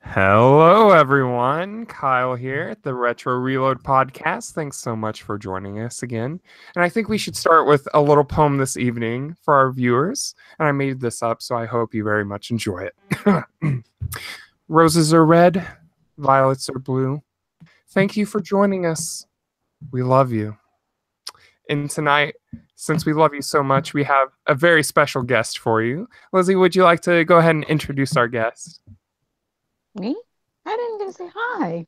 Hello, everyone. Kyle here at the Retro Reload podcast. Thanks so much for joining us again. And I think we should start with a little poem this evening for our viewers. And I made this up, so I hope you very much enjoy it. Roses are red, violets are blue. Thank you for joining us. We love you. And tonight, since we love you so much, we have a very special guest for you. Lizzie, would you like to go ahead and introduce our guest? Me? I didn't even say hi.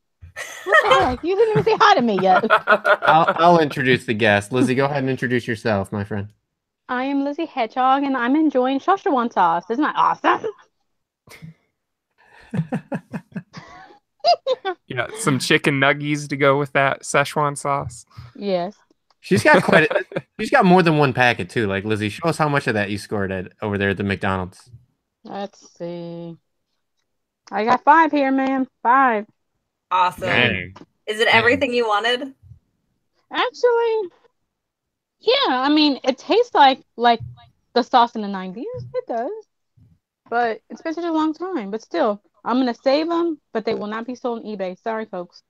What the heck? You didn't even say hi to me yet. I'll introduce the guest. Lizzie, go ahead and introduce yourself, my friend. I am Lizzie Hedgehog, and I'm enjoying Szechuan sauce. Isn't that awesome? Yeah, some chicken nuggies to go with that Szechuan sauce. Yes. She's got more than one packet too. Like Lizzie, show us how much of that you scored at over there at the McDonald's. Let's see. I got 5 here, man. 5. Awesome. Dang. Is it everything you wanted? Actually, yeah. I mean, it tastes like the sauce in the 90s. It does. But it's been such a long time. But still, I'm going to save them, but they will not be sold on eBay. Sorry, folks.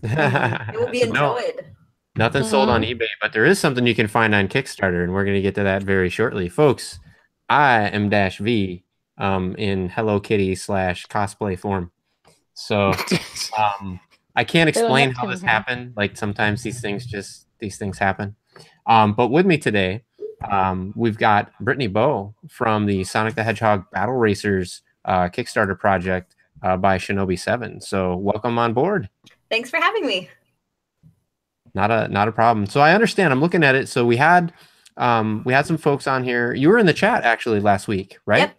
It will be enjoyed. Nothing sold on eBay, but there is something you can find on Kickstarter, and we're going to get to that very shortly. Folks, I am Dash V in Hello Kitty / cosplay form. So I can't explain how this happened. Like sometimes these things happen. But with me today, we've got Brittany Bowe from the Sonic the Hedgehog Battle Racers Kickstarter project by Shinobi 7. So welcome on board. Thanks for having me. Not a problem. So I understand. I'm looking at it. So we had some folks on here. You were in the chat actually last week, right?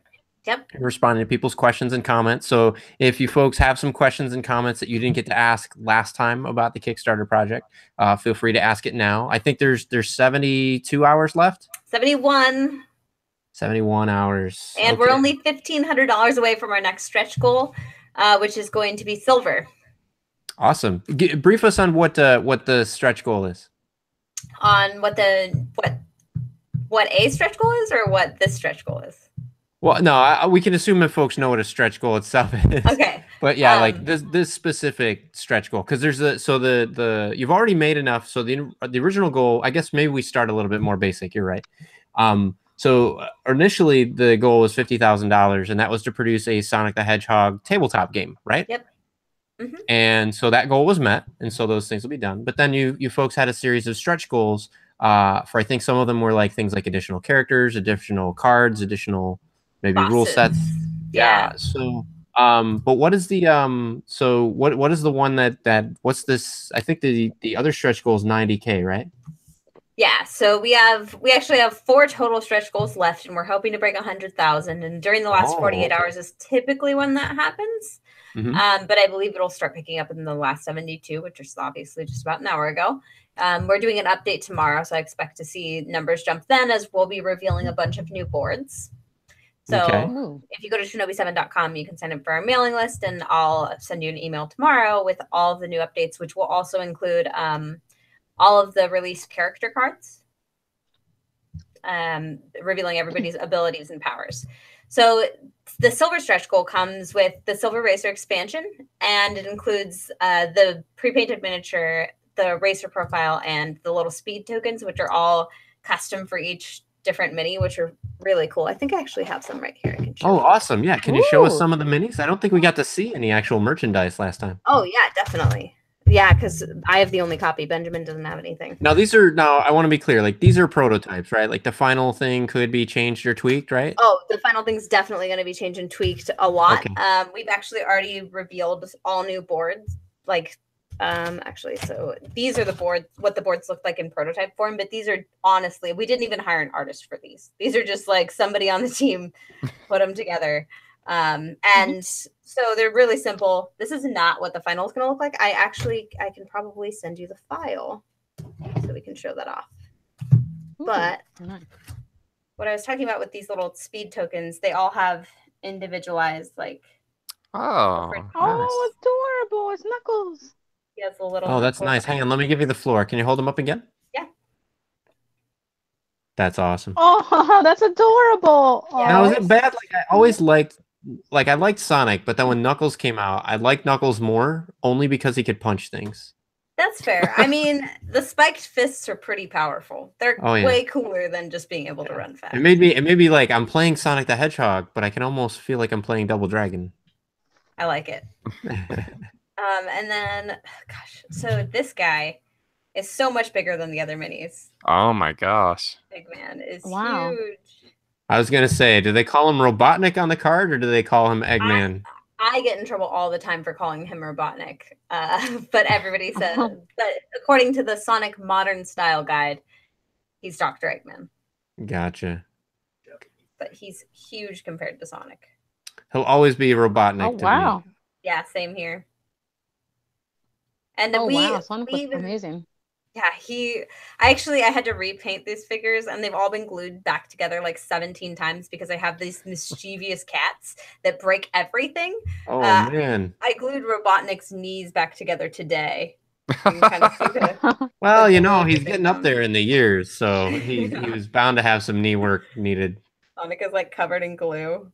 Yep. Responding to people's questions and comments. So if you folks have some questions and comments that you didn't get to ask last time about the Kickstarter project, feel free to ask it now. I think there's 72 hours left. 71. 71 hours. And we're only $1,500 away from our next stretch goal, which is going to be silver. Awesome. Brief us on what the stretch goal is. On what a stretch goal is, or what this stretch goal is. Well, no, we can assume that folks know what a stretch goal itself is. Okay. But yeah, like this specific stretch goal, because there's the you've already made enough. So the original goal, I guess maybe we start a little bit more basic. You're right. So initially the goal was $50,000, and that was to produce a Sonic the Hedgehog tabletop game, right? Yep. Mm-hmm. And so that goal was met, and so those things will be done. But then you folks had a series of stretch goals. For I think some of them were like things like additional characters, additional cards, additional maybe bosses. Rule sets. Yeah. So, but what is the so what is the one that what's this? I think the other stretch goal is 90K, right? Yeah. So we actually have 4 total stretch goals left, and we're hoping to break 100,000. And during the last 48 hours is typically when that happens. Mm-hmm. But I believe it'll start picking up in the last 72, which is obviously just about an hour ago. We're doing an update tomorrow, so I expect to see numbers jump then, as we'll be revealing a bunch of new boards. So if you go to shinobi7.com, you can sign up for our mailing list, and I'll send you an email tomorrow with all of the new updates, which will also include all of the released character cards, revealing everybody's abilities and powers. So the silver stretch goal comes with the Silver Racer expansion, and it includes the pre-painted miniature, the racer profile, and the little speed tokens, which are all custom for each different mini, which are really cool. I think I actually have some right here. I can show you. Awesome. Yeah. Can you show us some of the minis? I don't think we got to see any actual merchandise last time. Oh, yeah, definitely. Yeah, because I have the only copy. Benjamin doesn't have anything. Now, I want to be clear. Like, these are prototypes, right? Like, the final thing could be changed or tweaked, right? Oh, the final thing's definitely going to be changed and tweaked a lot. Okay. We've actually already revealed all new boards. Like, actually, so these are the boards, what the boards look like in prototype form. But these are, honestly, we didn't even hire an artist for these. These are just like somebody on the team put them together. And so they're really simple. This is not what the final is going to look like. I can probably send you the file so we can show that off. But what I was talking about with these little speed tokens, they all have individualized, like, Oh, Oh, adorable. It's Knuckles. he has a little. Oh, that's nice. Hang on, let me give you the floor. Can you hold them up again? Yeah. That's awesome. Oh, that's adorable. Yeah. Now, is it bad? Like, I always liked like I liked Sonic, but then when Knuckles came out, I liked Knuckles more only because he could punch things. That's fair. I mean, the spiked fists are pretty powerful. They're Oh, yeah. way cooler than just being able to run fast. It made me like I'm playing Sonic the Hedgehog, but I can almost feel like I'm playing Double Dragon. I like it. And then, gosh, so this guy is so much bigger than the other minis. Oh my gosh. Big man is Wow. huge. I was gonna say, do they call him Robotnik on the card, or do they call him Eggman? I get in trouble all the time for calling him Robotnik, but everybody says. But according to the Sonic Modern Style Guide, he's Dr. Eggman. Gotcha. But he's huge compared to Sonic. He'll always be Robotnik. Oh to wow. me. Yeah, same here. And Wow, Sonic was amazing. Yeah, I had to repaint these figures, and they've all been glued back together like 17 times because I have these mischievous cats that break everything. Oh man. I glued Robotnik's knees back together today. You can kind of see well, he's getting up there in the years, so he was bound to have some knee work needed. Sonic is like covered in glue.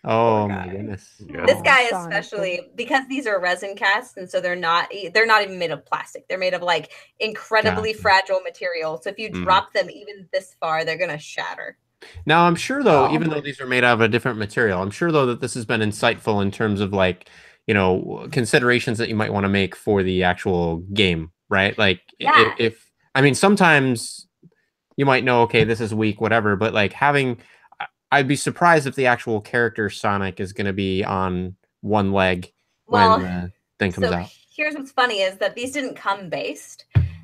Oh my goodness. This guy especially, because these are resin casts, and so they're not even made of plastic. They're made of like incredibly fragile material. So if you drop them even this far, they're gonna shatter. Now I'm sure though, even though these are made out of a different material, I'm sure though that this has been insightful in terms of like, considerations that you might want to make for the actual game, right? Like if I mean sometimes you might know, okay, this is weak, whatever, but like I'd be surprised if the actual character Sonic is going to be on one leg when the thing comes out. Here's what's funny is that these didn't come based.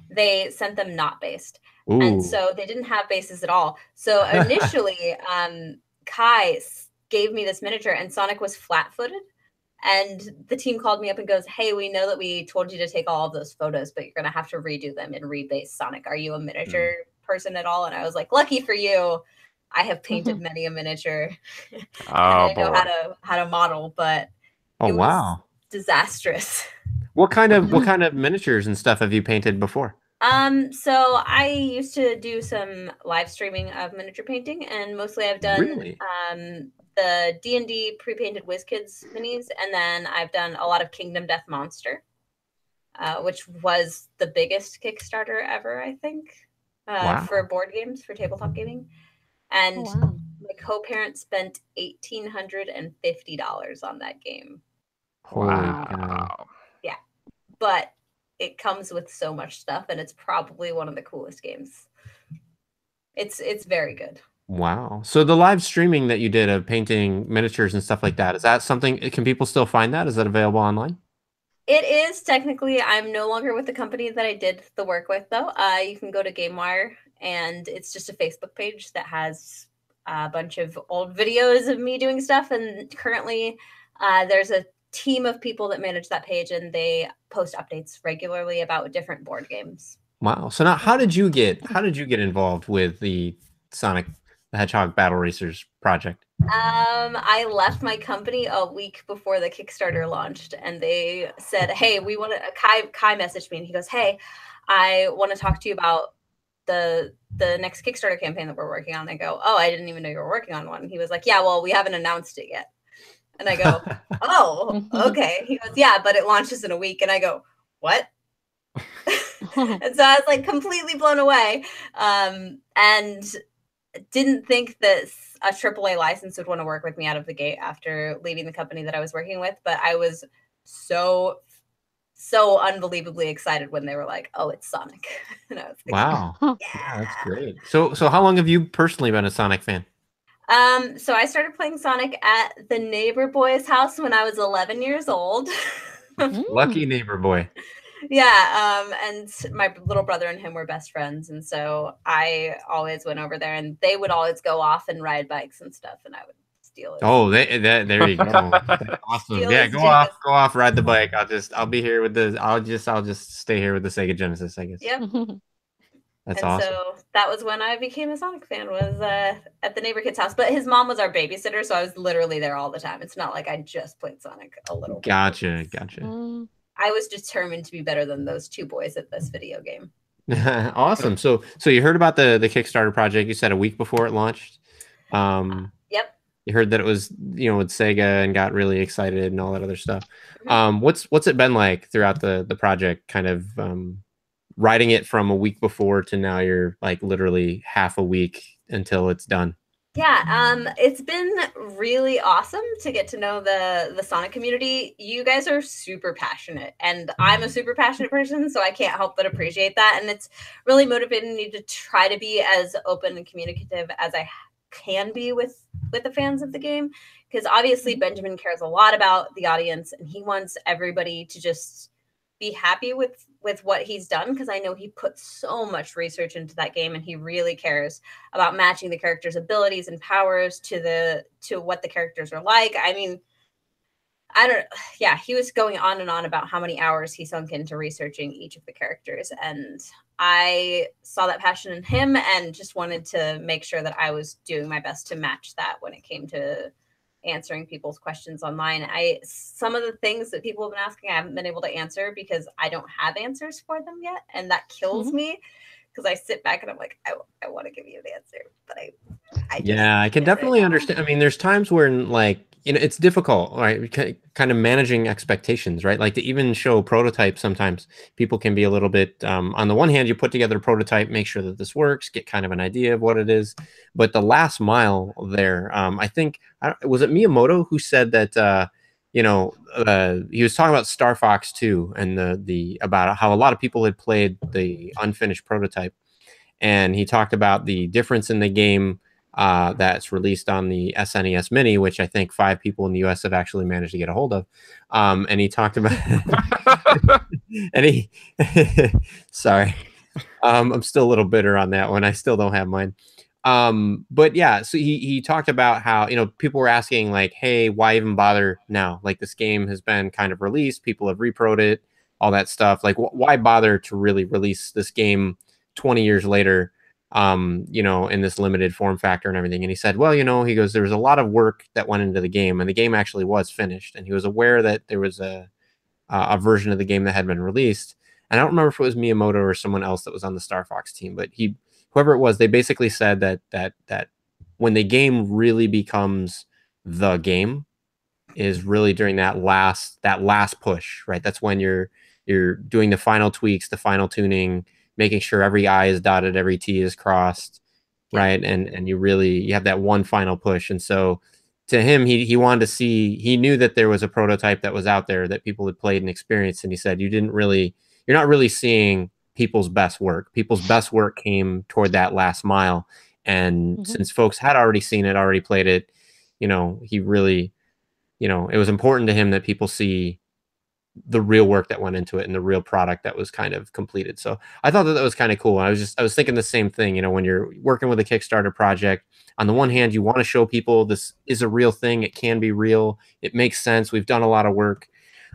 They sent them not based. Ooh. And so they didn't have bases at all. So initially, Kai gave me this miniature and Sonic was flat-footed. And the team called me up and goes, hey, we know that we told you to take all of those photos, but you're going to have to redo them and rebase Sonic. Are you a miniature person at all? And I was like, lucky for you. I have painted many a miniature. I know how to model, but it was disastrous. What kind of miniatures and stuff have you painted before? So I used to do some live streaming of miniature painting, and mostly I've done the D&D pre-painted WizKids minis, and then I've done a lot of Kingdom Death Monster, which was the biggest Kickstarter ever, I think, for board games, for tabletop gaming. And my co-parent spent $1,850 on that game. Wow. Yeah. But it comes with so much stuff, and it's probably one of the coolest games. It's very good. Wow. So the live streaming that you did of painting miniatures and stuff like that, is that something, can people still find that? Is that available online? It is technically. I'm no longer with the company that I did the work with, though. You can go to GameWire, and it's just a Facebook page that has a bunch of old videos of me doing stuff. And currently, there's a team of people that manage that page, and they post updates regularly about different board games. Wow. So now, how did you get involved with the Sonic the Hedgehog Battle Racers project? I left my company a week before the Kickstarter launched, and they said, hey, we want to, Kai messaged me and he goes, hey, I want to talk to you about the next Kickstarter campaign that we're working on. I go, oh, I didn't even know you were working on one. And he was like, yeah, well, we haven't announced it yet. And I go, oh, okay. He goes, yeah, but it launches in a week. And I go, what? And so I was like completely blown away, and didn't think that a AAA license would want to work with me out of the gate after leaving the company that I was working with. But I was so unbelievably excited when they were like, oh, it's Sonic. And I was like, wow. Yeah, that's great. So how long have you personally been a Sonic fan? So I started playing Sonic at the neighbor boy's house when I was 11 years old. Lucky neighbor boy. Yeah, and my little brother and him were best friends, and so I always went over there, and they would always go off and ride bikes and stuff, and I would steal it. Oh, there you go. That's awesome. Yeah, go off, ride the bike. I'll be here with I'll just stay here with the Sega Genesis, I guess. Yep. That's awesome. So that was when I became a Sonic fan, was at the neighbor kid's house. But his mom was our babysitter, so I was literally there all the time. It's not like I just played Sonic a little. Gotcha. I was determined to be better than those two boys at this video game. Awesome. So you heard about the Kickstarter project, you said a week before it launched. Yep. you heard that it was, you know, with Sega and got really excited and all that other stuff. What's it been like throughout the project, kind of writing it from a week before to now you're like literally half a week until it's done? Yeah, it's been really awesome to get to know the Sonic community. You guys are super passionate, and I'm a super passionate person, so I can't help but appreciate that. And it's really motivating me to try to be as open and communicative as I can be with the fans of the game, because obviously Benjamin cares a lot about the audience, and he wants everybody to just be happy with what he's done, because I know he put so much research into that game, and he really cares about matching the characters' abilities and powers to what the characters are like. I mean, he was going on and on about how many hours he sunk into researching each of the characters, and I saw that passion in him and just wanted to make sure that I was doing my best to match that when it came to answering people's questions online. Some of the things that people have been asking, I haven't been able to answer because I don't have answers for them yet, and that kills me, because I sit back and I'm like, I want to give you an answer, but I just, yeah, I can definitely understand. I mean, there's times where, like, you know, it's difficult, right? Kind of managing expectations, right? Like to even show prototypes, sometimes people can be a little bit, on the one hand, you put together a prototype, make sure that this works, get kind of an idea of what it is. But the last mile there, I think, was it Miyamoto who said that, you know, he was talking about Star Fox 2 and about how a lot of people had played the unfinished prototype. And he talked about the difference in the game that's released on the SNES Mini, which I think 5 people in the US have actually managed to get a hold of. And he talked about, and he, sorry, I'm still a little bitter on that one. I still don't have mine. But yeah, so he talked about how, you know, people were asking like, hey, why even bother now? Like this game has been kind of released, people have reproed it, all that stuff. Like, why bother to really release this game 20 years later, you know, in this limited form factor and everything? And he said, well, you know, he goes, there was a lot of work that went into the game, and the game actually was finished, and he was aware that there was a version of the game that had been released. And I don't remember if it was Miyamoto or someone else that was on the Star Fox team, but whoever it was, they basically said that when the game really becomes the game is really during that last push, right? That's when you're doing the final tweaks, the final tuning, making sure every I is dotted, every T is crossed, right? And you have that one final push. And so to him, he wanted to see, he knew that there was a prototype that was out there that people had played and experienced, and he said, you're not really seeing people's best work. People's best work came toward that last mile. And since folks had already seen it, already played it, you know, he really, you know, it was important to him that people see the real work that went into it and the real product that was kind of completed. So I thought that was kind of cool. I was thinking the same thing, you know, when you're working with a Kickstarter project, on the one hand, you want to show people this is a real thing. It can be real. It makes sense. We've done a lot of work.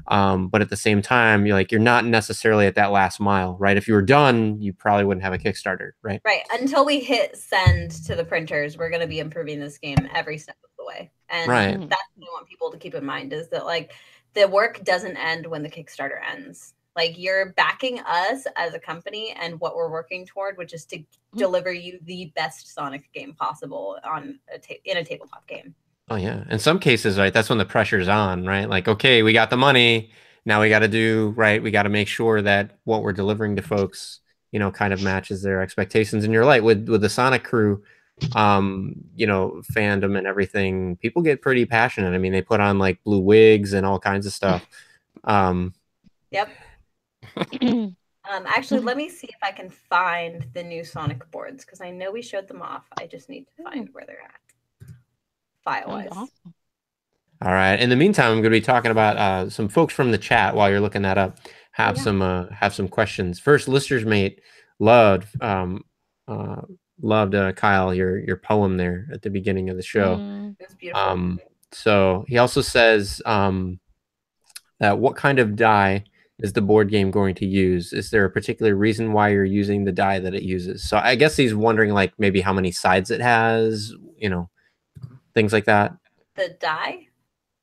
But at the same time, you're not necessarily at that last mile, right? If you were done, you probably wouldn't have a Kickstarter, right? Right. Until we hit send to the printers, we're going to be improving this game every step of the way. And right. That's what I want people to keep in mind, is that like the work doesn't end when the Kickstarter ends. Like you're backing us as a company and what we're working toward, which is to deliver you the best Sonic game possible in a tabletop game. Oh yeah. In some cases, right, that's when the pressure's on, right? Like, okay, we got the money. Now we got to do, right, we got to make sure that what we're delivering to folks, you know, kind of matches their expectations. And you're right, with the Sonic crew, you know, fandom and everything, people get pretty passionate. I mean, they put on like blue wigs and all kinds of stuff. Yep. Actually, let me see if I can find the new Sonic boards, because I know we showed them off. I just need to find where they're at file-wise. Awesome. All right. In the meantime, I'm going to be talking about some folks from the chat while you're looking that up. Have some questions. First, Lister's Mate loved Kyle, your poem there at the beginning of the show. It was beautiful. So he also says that what kind of die is the board game going to use? Is there a particular reason why you're using the die that it uses? So I guess he's wondering like maybe how many sides it has, you know, things like that. The die?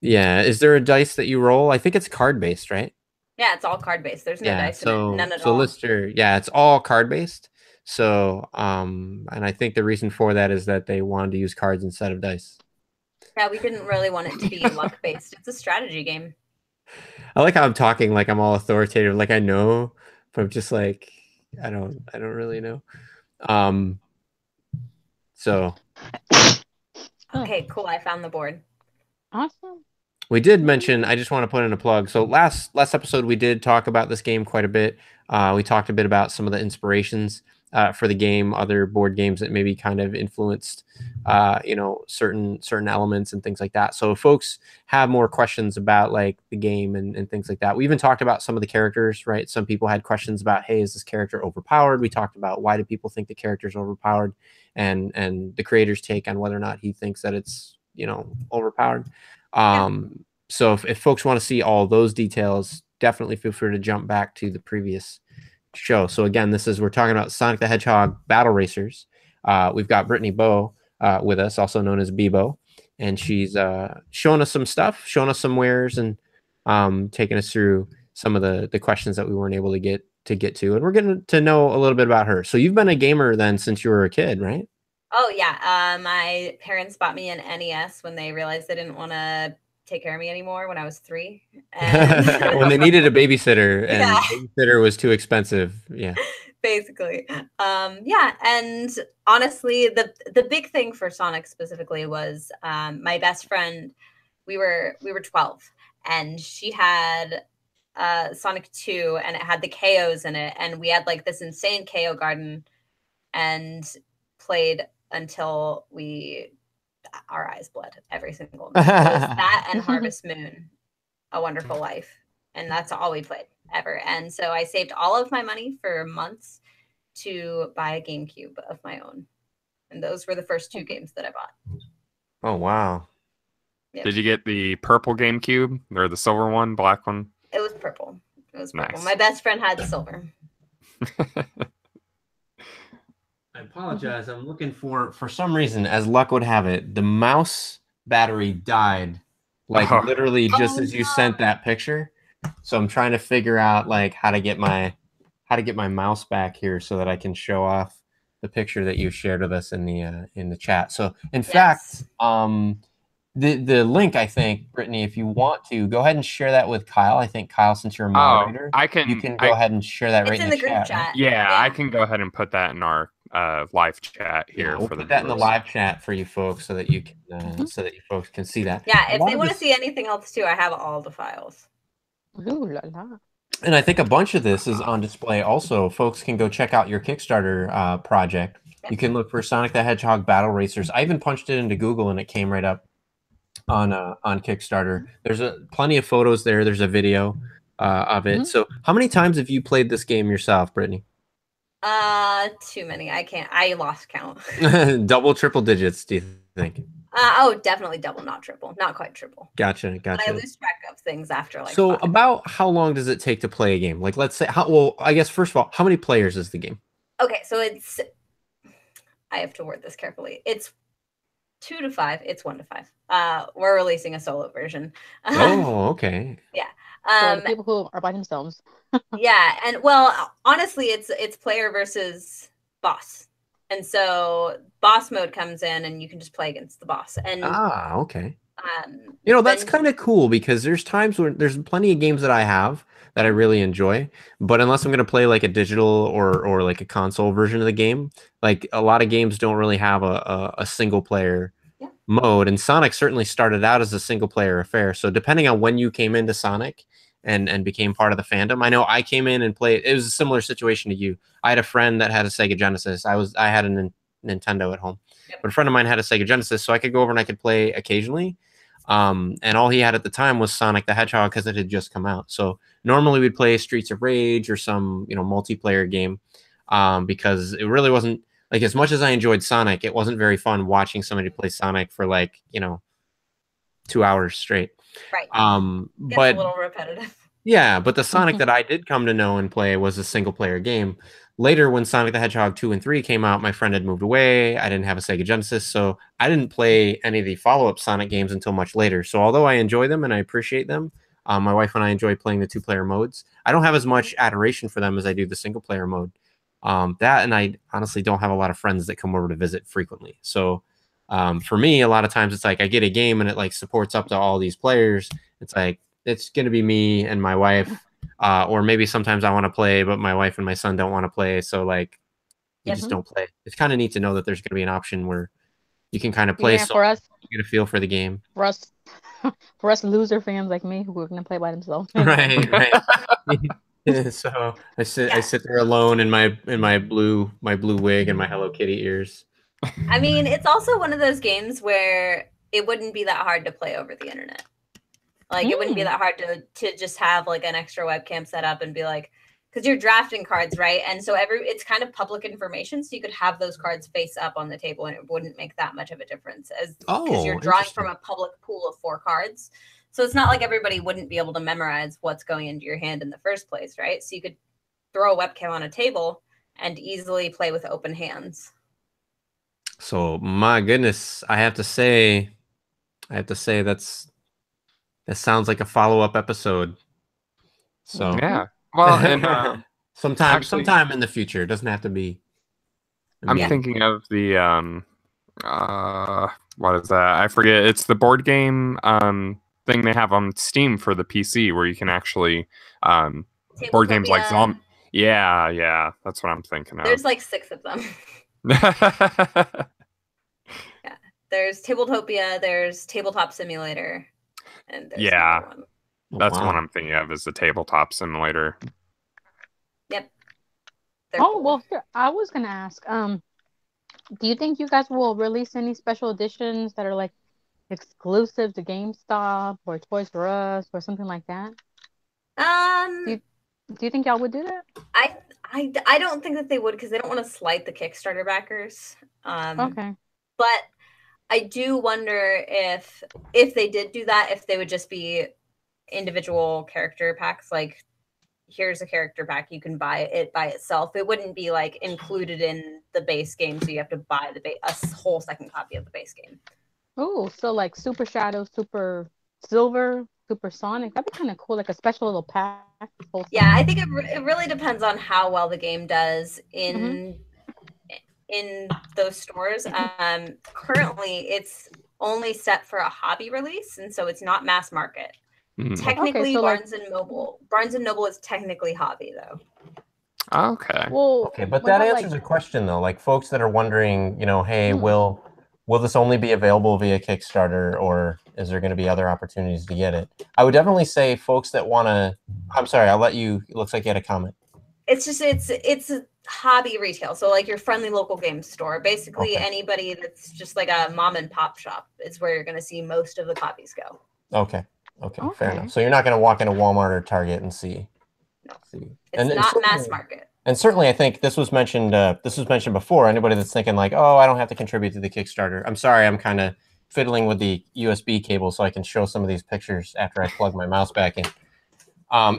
Yeah. Is there a dice that you roll? I think it's card based, right? Yeah, it's all card based. There's no dice in it. None at all. So Lister, yeah, it's all card based. So and I think the reason for that is that they wanted to use cards instead of dice. Yeah, we didn't really want it to be luck based. It's a strategy game. I like how I'm talking like I'm all authoritative, like I know, but I'm just like I don't really know. So Okay, cool. I found the board. Awesome. we did mention, I just want to put in a plug. So last episode we did talk about this game quite a bit. We talked a bit about some of the inspirations for the game, other board games that maybe kind of influenced certain elements and things like that. So if folks have more questions about like the game and things like that. We even talked about some of the characters, right? Some people had questions about, hey, is this character overpowered? We talked about why do people think the character's overpowered, and the creator's take on whether or not he thinks that it's overpowered. So if folks want to see all those details, definitely feel free to jump back to the previous show. So again, we're talking about Sonic the Hedgehog Battle Racers. We've got Brittany Bowe with us, also known as Bebo, and she's showing us some stuff, showing us some wares, and taking us through some of the questions that we weren't able to get to, and we're getting to know a little bit about her. So you've been a gamer then since you were a kid, right? Oh yeah, my parents bought me an NES when they realized they didn't want to take care of me anymore when I was 3. And when they needed a babysitter and Yeah. babysitter was too expensive. Yeah. basically. Yeah, and honestly, the big thing for Sonic specifically was my best friend. We were 12, and she had Sonic 2, and it had the KOs in it, and we had like this insane KO garden, and played until our eyes bled every single night. It was that and Harvest Moon, A Wonderful Life, and that's all we played ever. And so I saved all of my money for months to buy a GameCube of my own, and those were the first 2 games that I bought. Oh wow. Yep. Did you get the purple GameCube or the silver one, black one? It was purple. It was purple. Nice. My best friend had the silver. I apologize. I'm looking for some reason, as luck would have it, the mouse battery died like literally just as you sent that picture. So I'm trying to figure out like how to get my mouse back here so that I can show off the picture that you shared with us in the chat. So in fact, the link, I think, Brittany, if you want to go ahead and share that with Kyle. I think Kyle, since you're a moderator, you can go ahead and share that right in the group chat. Right? Yeah, I can go ahead and put that in our live chat here. We'll put that in the live chat for you folks so that you can so that you folks can see that. Yeah, if they want to see anything else too, I have all the files. Ooh la la. And I think a bunch of this is on display also. Folks can go check out your Kickstarter project. You can look for Sonic the Hedgehog Battle Racers. I even punched it into Google and it came right up on Kickstarter. There's plenty of photos there. There's a video of it. So how many times have you played this game yourself, Brittany? Too many. I lost count. Double, triple digits, do you think? Oh, definitely double, not triple. Not quite triple. Gotcha. But I lose track of things after like So 5. about how long does it take to play a game? Like, let's say, I guess first of all, how many players is the game? Okay, so I have to word this carefully. It's 2 to 5. It's 1 to 5. We're releasing a solo version. Oh, okay. Yeah. For people who are by themselves. Yeah, and well, honestly, it's player versus boss. And so boss mode comes in and you can just play against the boss. And okay. That's kind of cool because there's times where there's plenty of games that I have that I really enjoy, but unless I'm going to play like a digital or like a console version of the game, like a lot of games don't really have a single player mode. And Sonic certainly started out as a single player affair. So depending on when you came into Sonic and became part of the fandom, I know I came in and played. It was a similar situation to you. I had a friend that had a Sega Genesis. I had a Nintendo at home, but a friend of mine had a Sega Genesis, so I could go over and I could play occasionally. And all he had at the time was Sonic the Hedgehog because it had just come out. So normally we'd play Streets of Rage or some multiplayer game because it really wasn't like, as much as I enjoyed Sonic, it wasn't very fun watching somebody play Sonic for like 2 hours straight. Right. But a little repetitive. Yeah, but the Sonic that I did come to know and play was a single player game. Later, when Sonic the Hedgehog 2 and 3 came out, my friend had moved away. I didn't have a Sega Genesis, so I didn't play any of the follow-up Sonic games until much later. So although I enjoy them and I appreciate them, my wife and I enjoy playing the 2-player modes. I don't have as much adoration for them as I do the single-player mode. That, and I honestly don't have a lot of friends that come over to visit frequently. So For me, a lot of times it's like I get a game and it like supports up to all these players. It's like it's gonna be me and my wife, or maybe sometimes I want to play, but my wife and my son don't want to play. So like you just don't play. It's kind of neat to know that there's gonna be an option where you can kind of play. Yeah, for us, you get a feel for the game. for us loser fans like me who are gonna play by themselves. Right. So I sit there alone in my blue wig and my Hello Kitty ears. I mean, it's also one of those games where it wouldn't be that hard to play over the internet. Like it wouldn't be that hard to just have like an extra webcam set up and be like, because you're drafting cards, right? And so it's kind of public information, so you could have those cards face up on the table, and it wouldn't make that much of a difference because you're drawing from a public pool of 4 cards. So it's not like everybody wouldn't be able to memorize what's going into your hand in the first place, right? So you could throw a webcam on a table and easily play with open hands. So my goodness, I have to say that sounds like a follow-up episode. So yeah, well, and sometime in the future. It doesn't have to be. I'm thinking of the what is that? I forget. It's the board game thing they have on Steam for the PC where you can actually board games like Zombie. Yeah, that's what I'm thinking of. There's like 6 of them. Yeah, there's Tabletopia, there's Tabletop Simulator, and there's another one. That's the one I'm thinking of is the Tabletop Simulator. Yep. Well, here, I was gonna ask, do you think you guys will release any special editions that are like exclusive to GameStop or Toys R Us or something like that? Do you think y'all would do that? I don't think that they would, because they don't want to slight the Kickstarter backers. Okay. But I do wonder if they did do that, if they would just be individual character packs. Like, here's a character pack, you can buy it by itself. It wouldn't be like included in the base game, so you have to buy a whole second copy of the base game. Oh, so like Super Shadow, Super Silver, Super Sonic. That'd be kind of cool, like a special little pack. Yeah, I think it really depends on how well the game does in those stores. Currently, it's only set for a hobby release, and so it's not mass market. Technically, so Barnes and Noble is technically hobby, though. Okay. Well, but that answers a question though. Like folks that are wondering, hey, will this only be available via Kickstarter, or is there going to be other opportunities to get it? I would definitely say folks that want to. I'm sorry, I'll let you. It looks like you had a comment. It's just it's a hobby retail, so like your friendly local game store. Basically, anybody that's just like a mom and pop shop is where you're going to see most of the copies go. Okay, fair enough. So you're not going to walk into Walmart or Target and see. No. It's not mass market. And certainly, I think this was mentioned. Before. Anybody that's thinking like, "Oh, I don't have to contribute to the Kickstarter." I'm sorry, I'm kind of fiddling with the USB cable so I can show some of these pictures after I plug my mouse back in.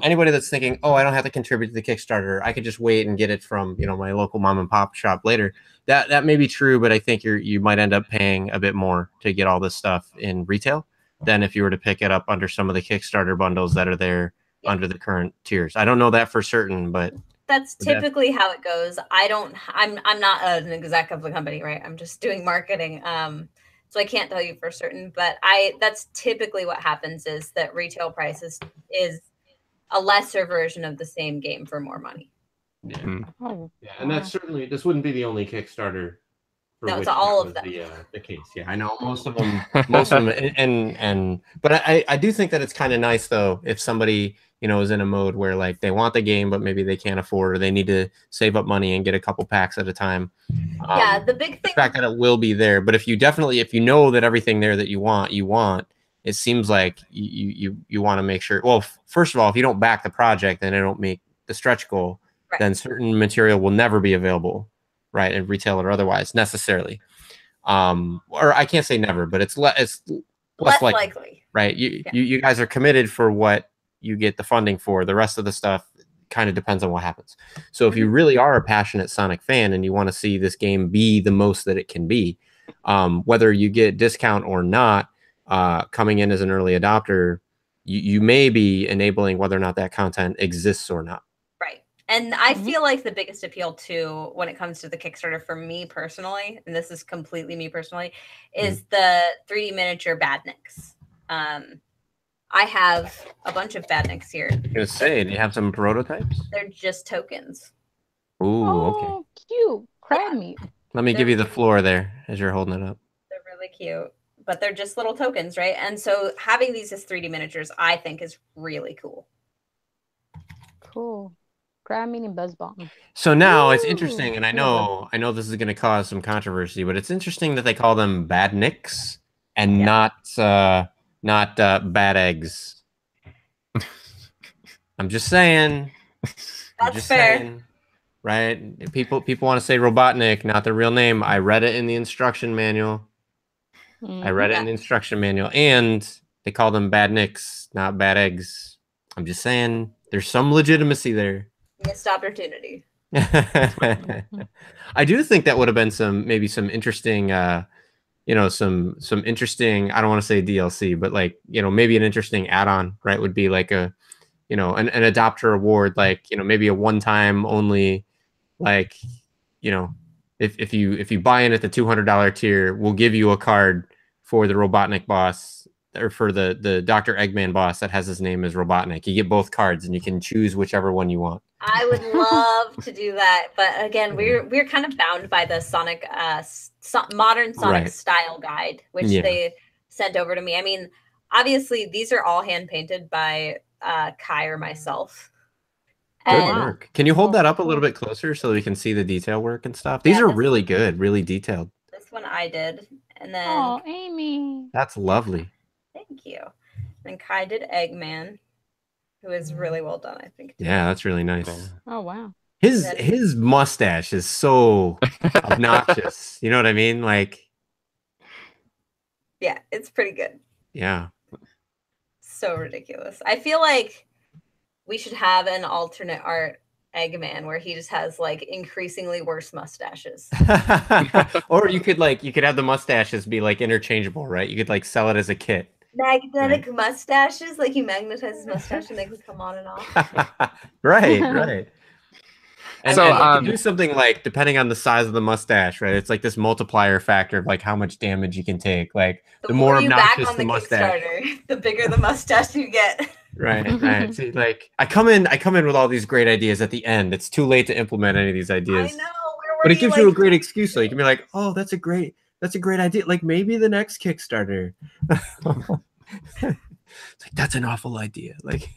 Anybody that's thinking, "Oh, I don't have to contribute to the Kickstarter. I could just wait and get it from my local mom and pop shop later." That may be true, but I think you might end up paying a bit more to get all this stuff in retail than if you were to pick it up under some of the Kickstarter bundles that are there under the current tiers. I don't know that for certain, but that's typically how it goes. I'm not an exec of the company, right? I'm just doing marketing. So I can't tell you for certain, but that's typically what happens is that retail price is a lesser version of the same game for more money. Yeah. And that's certainly, this wouldn't be the only Kickstarter. No, it's all of them. The case. Yeah, I know most of them, but I do think that it's kind of nice though, if somebody, is in a mode where like they want the game, but maybe they can't afford, or they need to save up money and get a couple packs at a time. The big thing, the fact that it will be there, but if you know that everything there that you want, it seems like you want to make sure. Well, first of all, if you don't back the project and they don't make the stretch goal, then certain material will never be available, right, in retail or otherwise necessarily. Or I can't say never, but it's less likely, right? You guys are committed for what you get the funding for. The rest of the stuff kind of depends on what happens. So if you really are a passionate Sonic fan and you want to see this game be the most that it can be, whether you get discount or not, coming in as an early adopter, you may be enabling whether or not that content exists or not. Right. And I feel like the biggest appeal too, when it comes to the Kickstarter for me personally, and this is completely me personally, is the 3D miniature badniks. I have a bunch of badniks here. I was gonna say, do you have some prototypes? They're just tokens. Ooh, okay. Oh, cute. Crab meat. Let me give you the floor there as you're holding it up. They're really cute, but they're just little tokens, right? And so having these as 3D miniatures, I think is really cool. Cool. Crab meat and buzz bomb. So now it's Ooh, interesting, and I love know this is going to cause some controversy, but it's interesting that they call them badniks and not bad eggs. I'm just saying. That's fair. Saying, right? People want to say Robotnik, not the real name. I read it in the instruction manual. I read it in the instruction manual, and they call them badniks, not bad eggs. I'm just saying, there's some legitimacy there. Missed opportunity. I do think that would have been some interesting some interesting, I don't want to say DLC, but like, maybe an interesting add-on, right? Would be like a an adopter award, like, maybe a one-time only, like, if you buy in at the $200 tier, we'll give you a card for the Robotnik boss, or for the Dr. Eggman boss that has his name as Robotnik. You get both cards and you can choose whichever one you want. I would love to do that, but again, we're kind of bound by the Sonic modern Sonic style guide, which they sent over to me. I mean, obviously these are all hand painted by Kai or myself. Good work. Can you hold that up a little bit closer so we can see the detail work and stuff? These are really good, really detailed. This one I did, and then Amy. That's lovely. Thank you. And Kai did Eggman, who is really well done, I think. Yeah, that's really nice. Oh wow. His mustache is so obnoxious. You know what I mean? Like, yeah, it's pretty good. Yeah. So ridiculous. I feel like we should have an alternate art Eggman where he just has like increasingly worse mustaches. Or you could have the mustaches be like interchangeable, right? You could like sell it as a kit. Magnetic mustaches, like you magnetize his mustache and they can come on and off. right. And so you can do something like, depending on the size of the mustache, right? It's like this multiplier factor of like how much damage you can take. Like the more obnoxious the mustache, the bigger the mustache you get. Right. See, like I come in with all these great ideas at the end. It's too late to implement any of these ideas. I know, but it gives you a great excuse. So you can be like, oh, that's a great idea. Like maybe the next Kickstarter. It's like, that's an awful idea. Like.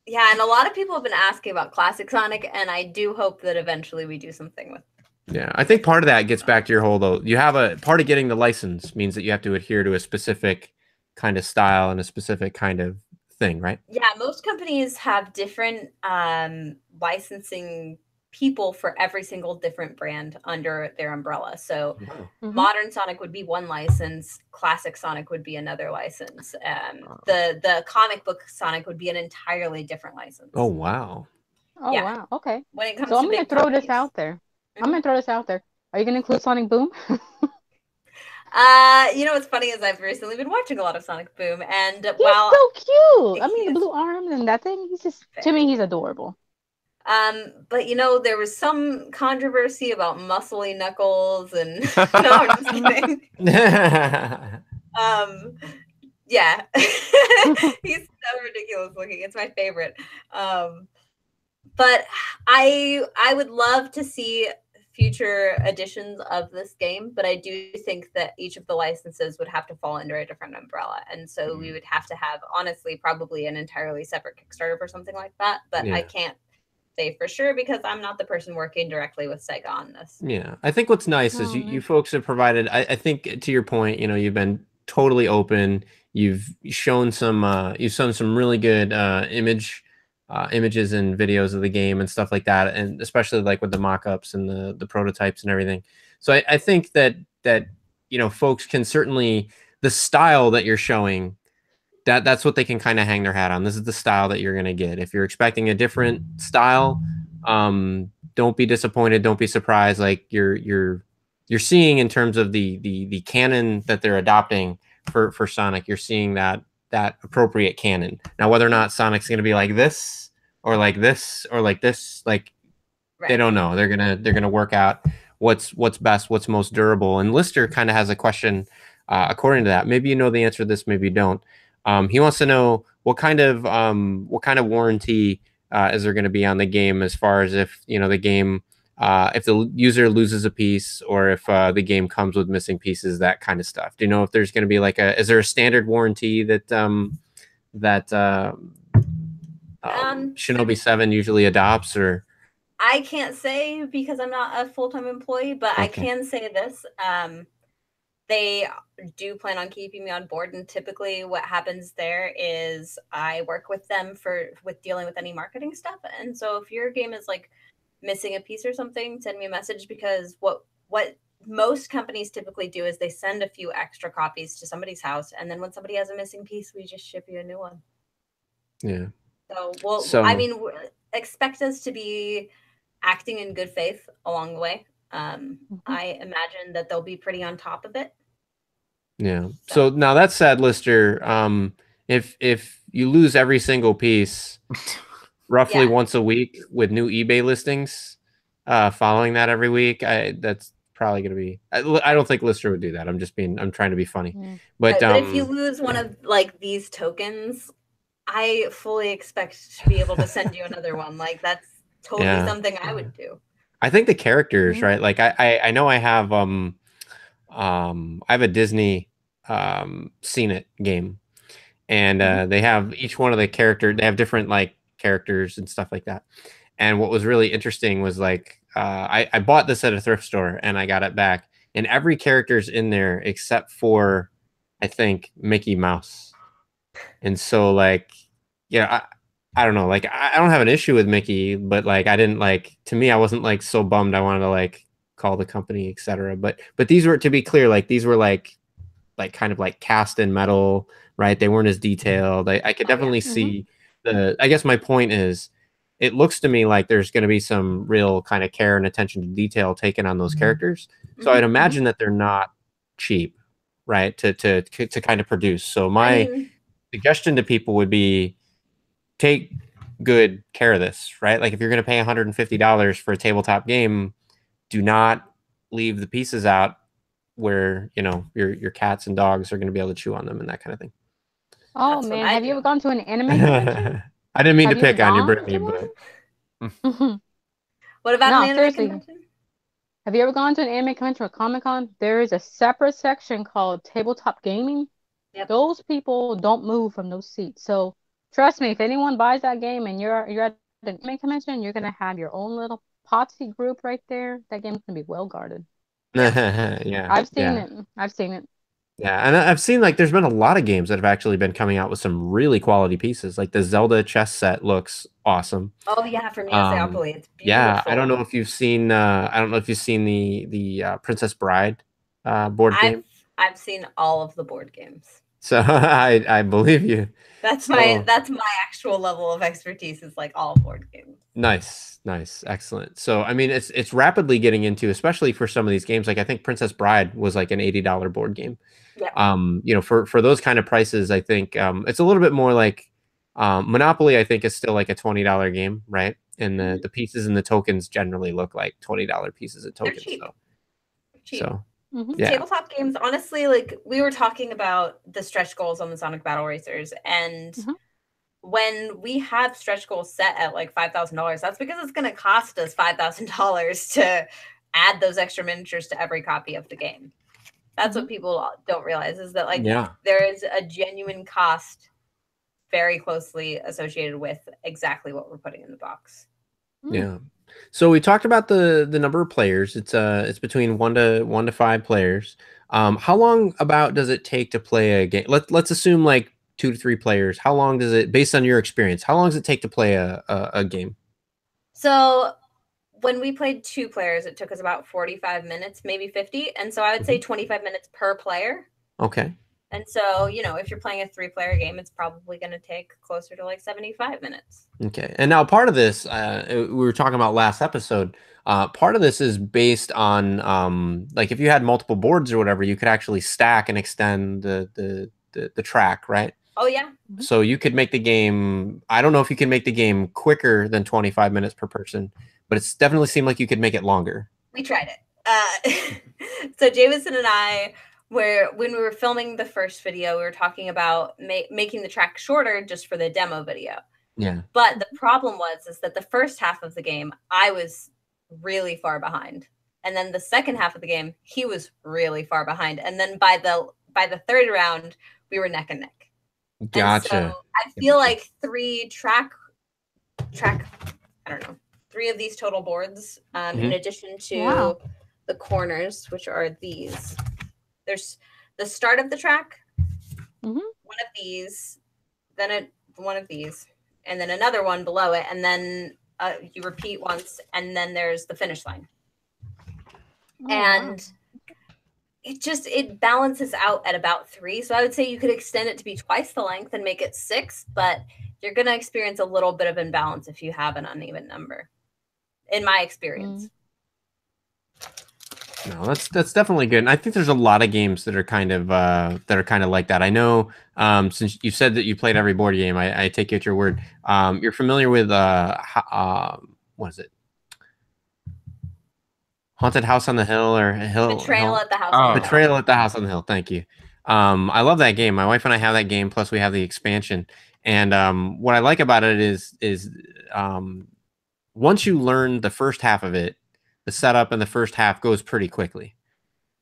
Yeah, and a lot of people have been asking about Classic Sonic, and I do hope that eventually we do something with it. Yeah, I think part of that gets back to your whole, though. You have a part of getting the license means that you have to adhere to a specific kind of style and a specific kind of thing, right? Yeah, most companies have different licensing people for every single different brand under their umbrella. So Modern Sonic would be one license, Classic Sonic would be another license. The comic book Sonic would be an entirely different license. Oh wow. Oh yeah. Wow. Okay. When it comes so I'm gonna throw this out there. I'm gonna throw this out there. Are you gonna include Sonic Boom? What's funny is I've recently been watching a lot of Sonic Boom, and he's so cute. I mean, the blue arms and that thing. He's just, to me, he's adorable. But there was some controversy about muscly Knuckles, and no, I'm just kidding. Yeah, he's so ridiculous looking. It's my favorite. But I would love to see future editions of this game, but I do think that each of the licenses would have to fall under a different umbrella, and so we would have to have, honestly, probably an entirely separate Kickstarter for something like that. But I can't say for sure because I'm not the person working directly with Sega on this. Yeah, I think what's nice is you folks have provided, I think to your point, you've been totally open. You've shown some really good images and videos of the game and stuff like that, and especially like with the mock-ups and the prototypes and everything. So I think that folks can certainly, the style that you're showing, that's what they can kind of hang their hat on. This is the style that you're going to get. If you're expecting a different style, don't be disappointed. Don't be surprised. Like you're seeing in terms of the canon that they're adopting for Sonic, you're seeing that appropriate canon. Now, whether or not Sonic's going to be like this or like this or like this. Like Right. they don't know. They're gonna work out what's best, what's most durable. And Lister kind of has a question according to that. Maybe you know the answer to this, maybe you don't. He wants to know what kind of warranty is there going to be on the game, as far as if the game, if the user loses a piece, or if the game comes with missing pieces, that kind of stuff. Do you know if there's going to be like is there a standard warranty that Shinobi 7 usually adopts? Or I can't say because I'm not a full-time employee, but I can say this. They do plan on keeping me on board, and typically what happens there is I work with them with dealing with any marketing stuff. And so if your game is like missing a piece or something, send me a message, because what most companies typically do is they send a few extra copies to somebody's house, and then when somebody has a missing piece, we just ship you a new one. Yeah. I mean, expect us to be acting in good faith along the way. I imagine that they'll be pretty on top of it. Yeah. So now that said, Lister, if you lose every single piece roughly once a week with new eBay listings, following that every week, that's probably going to be, I don't think Lister would do that. I'm trying to be funny. Yeah. But if you lose one of like these tokens, I fully expect to be able to send you another one. Like that's totally something I would do. I think the characters, right? Like I know I have a Disney Seen It game, and they have each one of the characters. They have different like characters and stuff like that. And what was really interesting was like I bought this at a thrift store and I got it back, and every character's in there except for I think Mickey Mouse. And so like I don't know, like I don't have an issue with Mickey, but like I didn't like, to me I wasn't like so bummed I wanted to like call the company, etc. But these were, to be clear, like these were like kind of like cast in metal, right? They weren't as detailed. I could definitely see I guess my point is, it looks to me like there's going to be some real kind of care and attention to detail taken on those characters. So I'd imagine that they're not cheap, right? To kind of produce. So my suggestion to people would be, take good care of this, right? Like if you're going to pay $150 for a tabletop game, do not leave the pieces out where your cats and dogs are going to be able to chew on them and that kind of thing. Oh man, have you ever gone to an anime convention? I didn't mean to pick on you, Brittany, but what about an anime convention? Have you ever gone to an anime convention or Comic-Con? There is a separate section called tabletop gaming. Yep. Those people don't move from those seats. So trust me, if anyone buys that game and you're at an anime convention, you're gonna have your own little potsy group right there. That game's gonna be well guarded. Yeah. I've seen it. I've seen it. Yeah, and I've seen like there's been a lot of games that have actually been coming out with some really quality pieces. Like the Zelda chess set looks awesome. Oh yeah, from Monopoly, it's beautiful. Yeah, I don't know if you've seen the Princess Bride board game. I've seen all of the board games. So I believe you. That's my actual level of expertise, is like all board games. Nice, excellent. So I mean, it's rapidly getting into, especially for some of these games. Like I think Princess Bride was like an $80 board game. Yeah. For those kind of prices, I think it's a little bit more like Monopoly. I think is still like a $20 game, right? And the pieces and the tokens generally look like $20 pieces of tokens. They're cheap. Cheap. So. Yeah. Tabletop games, honestly, like we were talking about the stretch goals on the Sonic Battle Racers, and when we have stretch goals set at like $5,000, that's because it's going to cost us $5,000 to add those extra miniatures to every copy of the game. That's what people don't realize, is that like there is a genuine cost very closely associated with exactly what we're putting in the box. Yeah. So we talked about the number of players. It's between 1 to 5 players. How long about does it take to play a game? Let's assume like 2 to 3 players. How long does it, based on your experience, how long does it take to play a game? So when we played 2 players, it took us about 45 minutes, maybe 50. And so I would say 25 minutes per player. Okay. And so, if you're playing a 3-player game, it's probably going to take closer to like 75 minutes. Okay. And now part of this, we were talking about last episode, part of this is based on, like if you had multiple boards or whatever, you could actually stack and extend the track, right? Oh yeah. So you could make the game. I don't know if you can make the game quicker than 25 minutes per person, but it's definitely seemed like you could make it longer. We tried it. So Jameson and I when we were filming the first video, we were talking about making the track shorter just for the demo video. Yeah. But the problem is that the first half of the game, I was really far behind. And then the second half of the game, he was really far behind. And then by the third round, we were neck and neck. Gotcha. And so I feel like three of these total boards, in addition to the corners, which are these. There's the start of the track, one of these, then one of these, and then another one below it, and then you repeat once, and then there's the finish line. It balances out at about 3. So I would say you could extend it to be twice the length and make it 6, but you're going to experience a little bit of imbalance if you have an uneven number, in my experience. No, that's definitely good. And I think there's a lot of games that are kind of like that. I know, since you said that you played every board game, I take you at your word. You're familiar with what is it? Haunted House on the Hill or Betrayal at the House on the Hill. Betrayal at the House on the Hill. Thank you. I love that game. My wife and I have that game. Plus, we have the expansion. And what I like about it is once you learn the first half of it, the setup in the first half goes pretty quickly.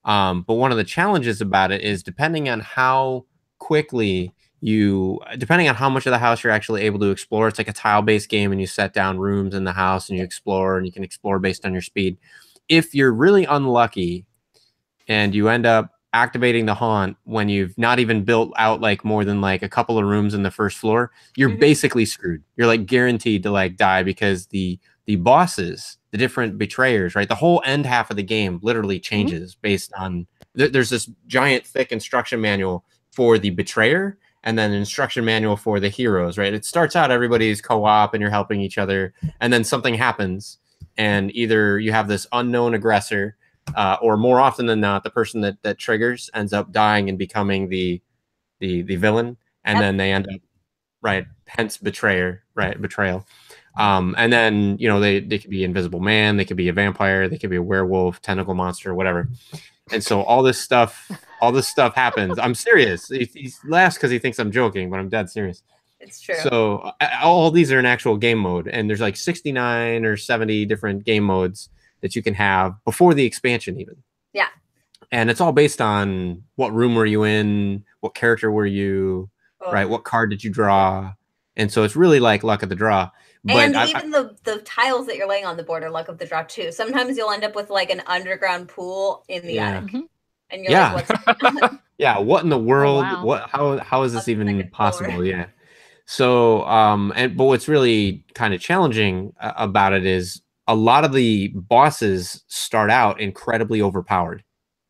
But one of the challenges about it is depending on how quickly depending on how much of the house you're actually able to explore. It's like a tile-based game, and you set down rooms in the house and you explore, and you can explore based on your speed. If you're really unlucky and you end up activating the haunt when you've not even built out like more than like a couple of rooms in the first floor, you're basically screwed. You're like guaranteed to like die, because the bosses, the different betrayers, right? The whole end half of the game literally changes based on there's this giant thick instruction manual for the betrayer and then an instruction manual for the heroes, right? It starts out everybody's co-op and you're helping each other, and then something happens and either you have this unknown aggressor, or more often than not, the person that triggers ends up dying and becoming the villain, and then they end up, right, hence betrayal. And then, you know, they could be Invisible Man, they could be a vampire, they could be a werewolf, tentacle monster, whatever. And so all this stuff happens. I'm serious. He laughs because he thinks I'm joking, but I'm dead serious. It's true. So all these are an actual game mode, and there's like 69 or 70 different game modes that you can have before the expansion even. Yeah. And it's all based on what room were you in, what character were you, right? What card did you draw? And so it's really like luck of the draw. But and even the tiles that you're laying on the board are luck of the draw too. Sometimes you'll end up with like an underground pool in the attic. And you're like, what's yeah, what in the world? Oh, wow. How is this even possible? Yeah. So but what's really kind of challenging about it is a lot of the bosses start out incredibly overpowered.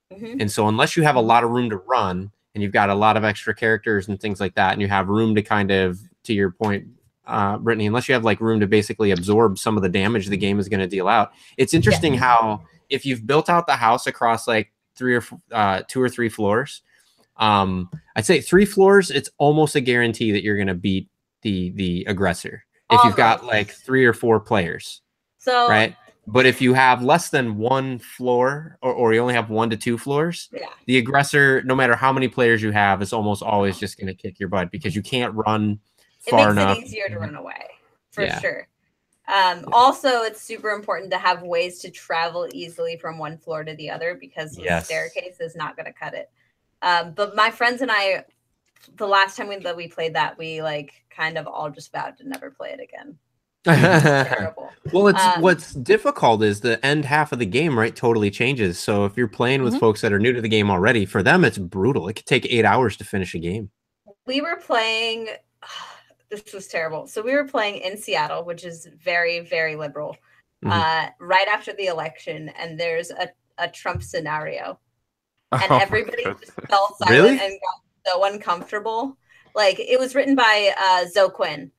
And so unless you have a lot of room to run and you've got a lot of extra characters and things like that, and you have room to kind of, to your point, Brittany, unless you have like room to basically absorb some of the damage the game is going to deal out. It's interesting how if you've built out the house across like 2 or 3 floors, I'd say 3 floors, it's almost a guarantee that you're going to beat the aggressor if you've got like 3 or 4 players. So right. But if you have less than 1 floor, or you only have 1 to 2 floors, the aggressor, no matter how many players you have, is almost always just going to kick your butt, because you can't run far enough. It makes it easier to run away, for sure. Also, it's super important to have ways to travel easily from one floor to the other, because the staircase is not going to cut it. But my friends and I, the last time that we played that, we like kind of all just vowed to never play it again. Terrible. Well, what's difficult is the end half of the game, right, totally changes. So if you're playing with folks that are new to the game already, for them it's brutal. It could take 8 hours to finish a game. We were playing, this was terrible. So we were playing in Seattle, which is very, very liberal, right after the election, and there's a Trump scenario, and everybody just fell silent and got so uncomfortable. Like, it was written by Zoe Quinn.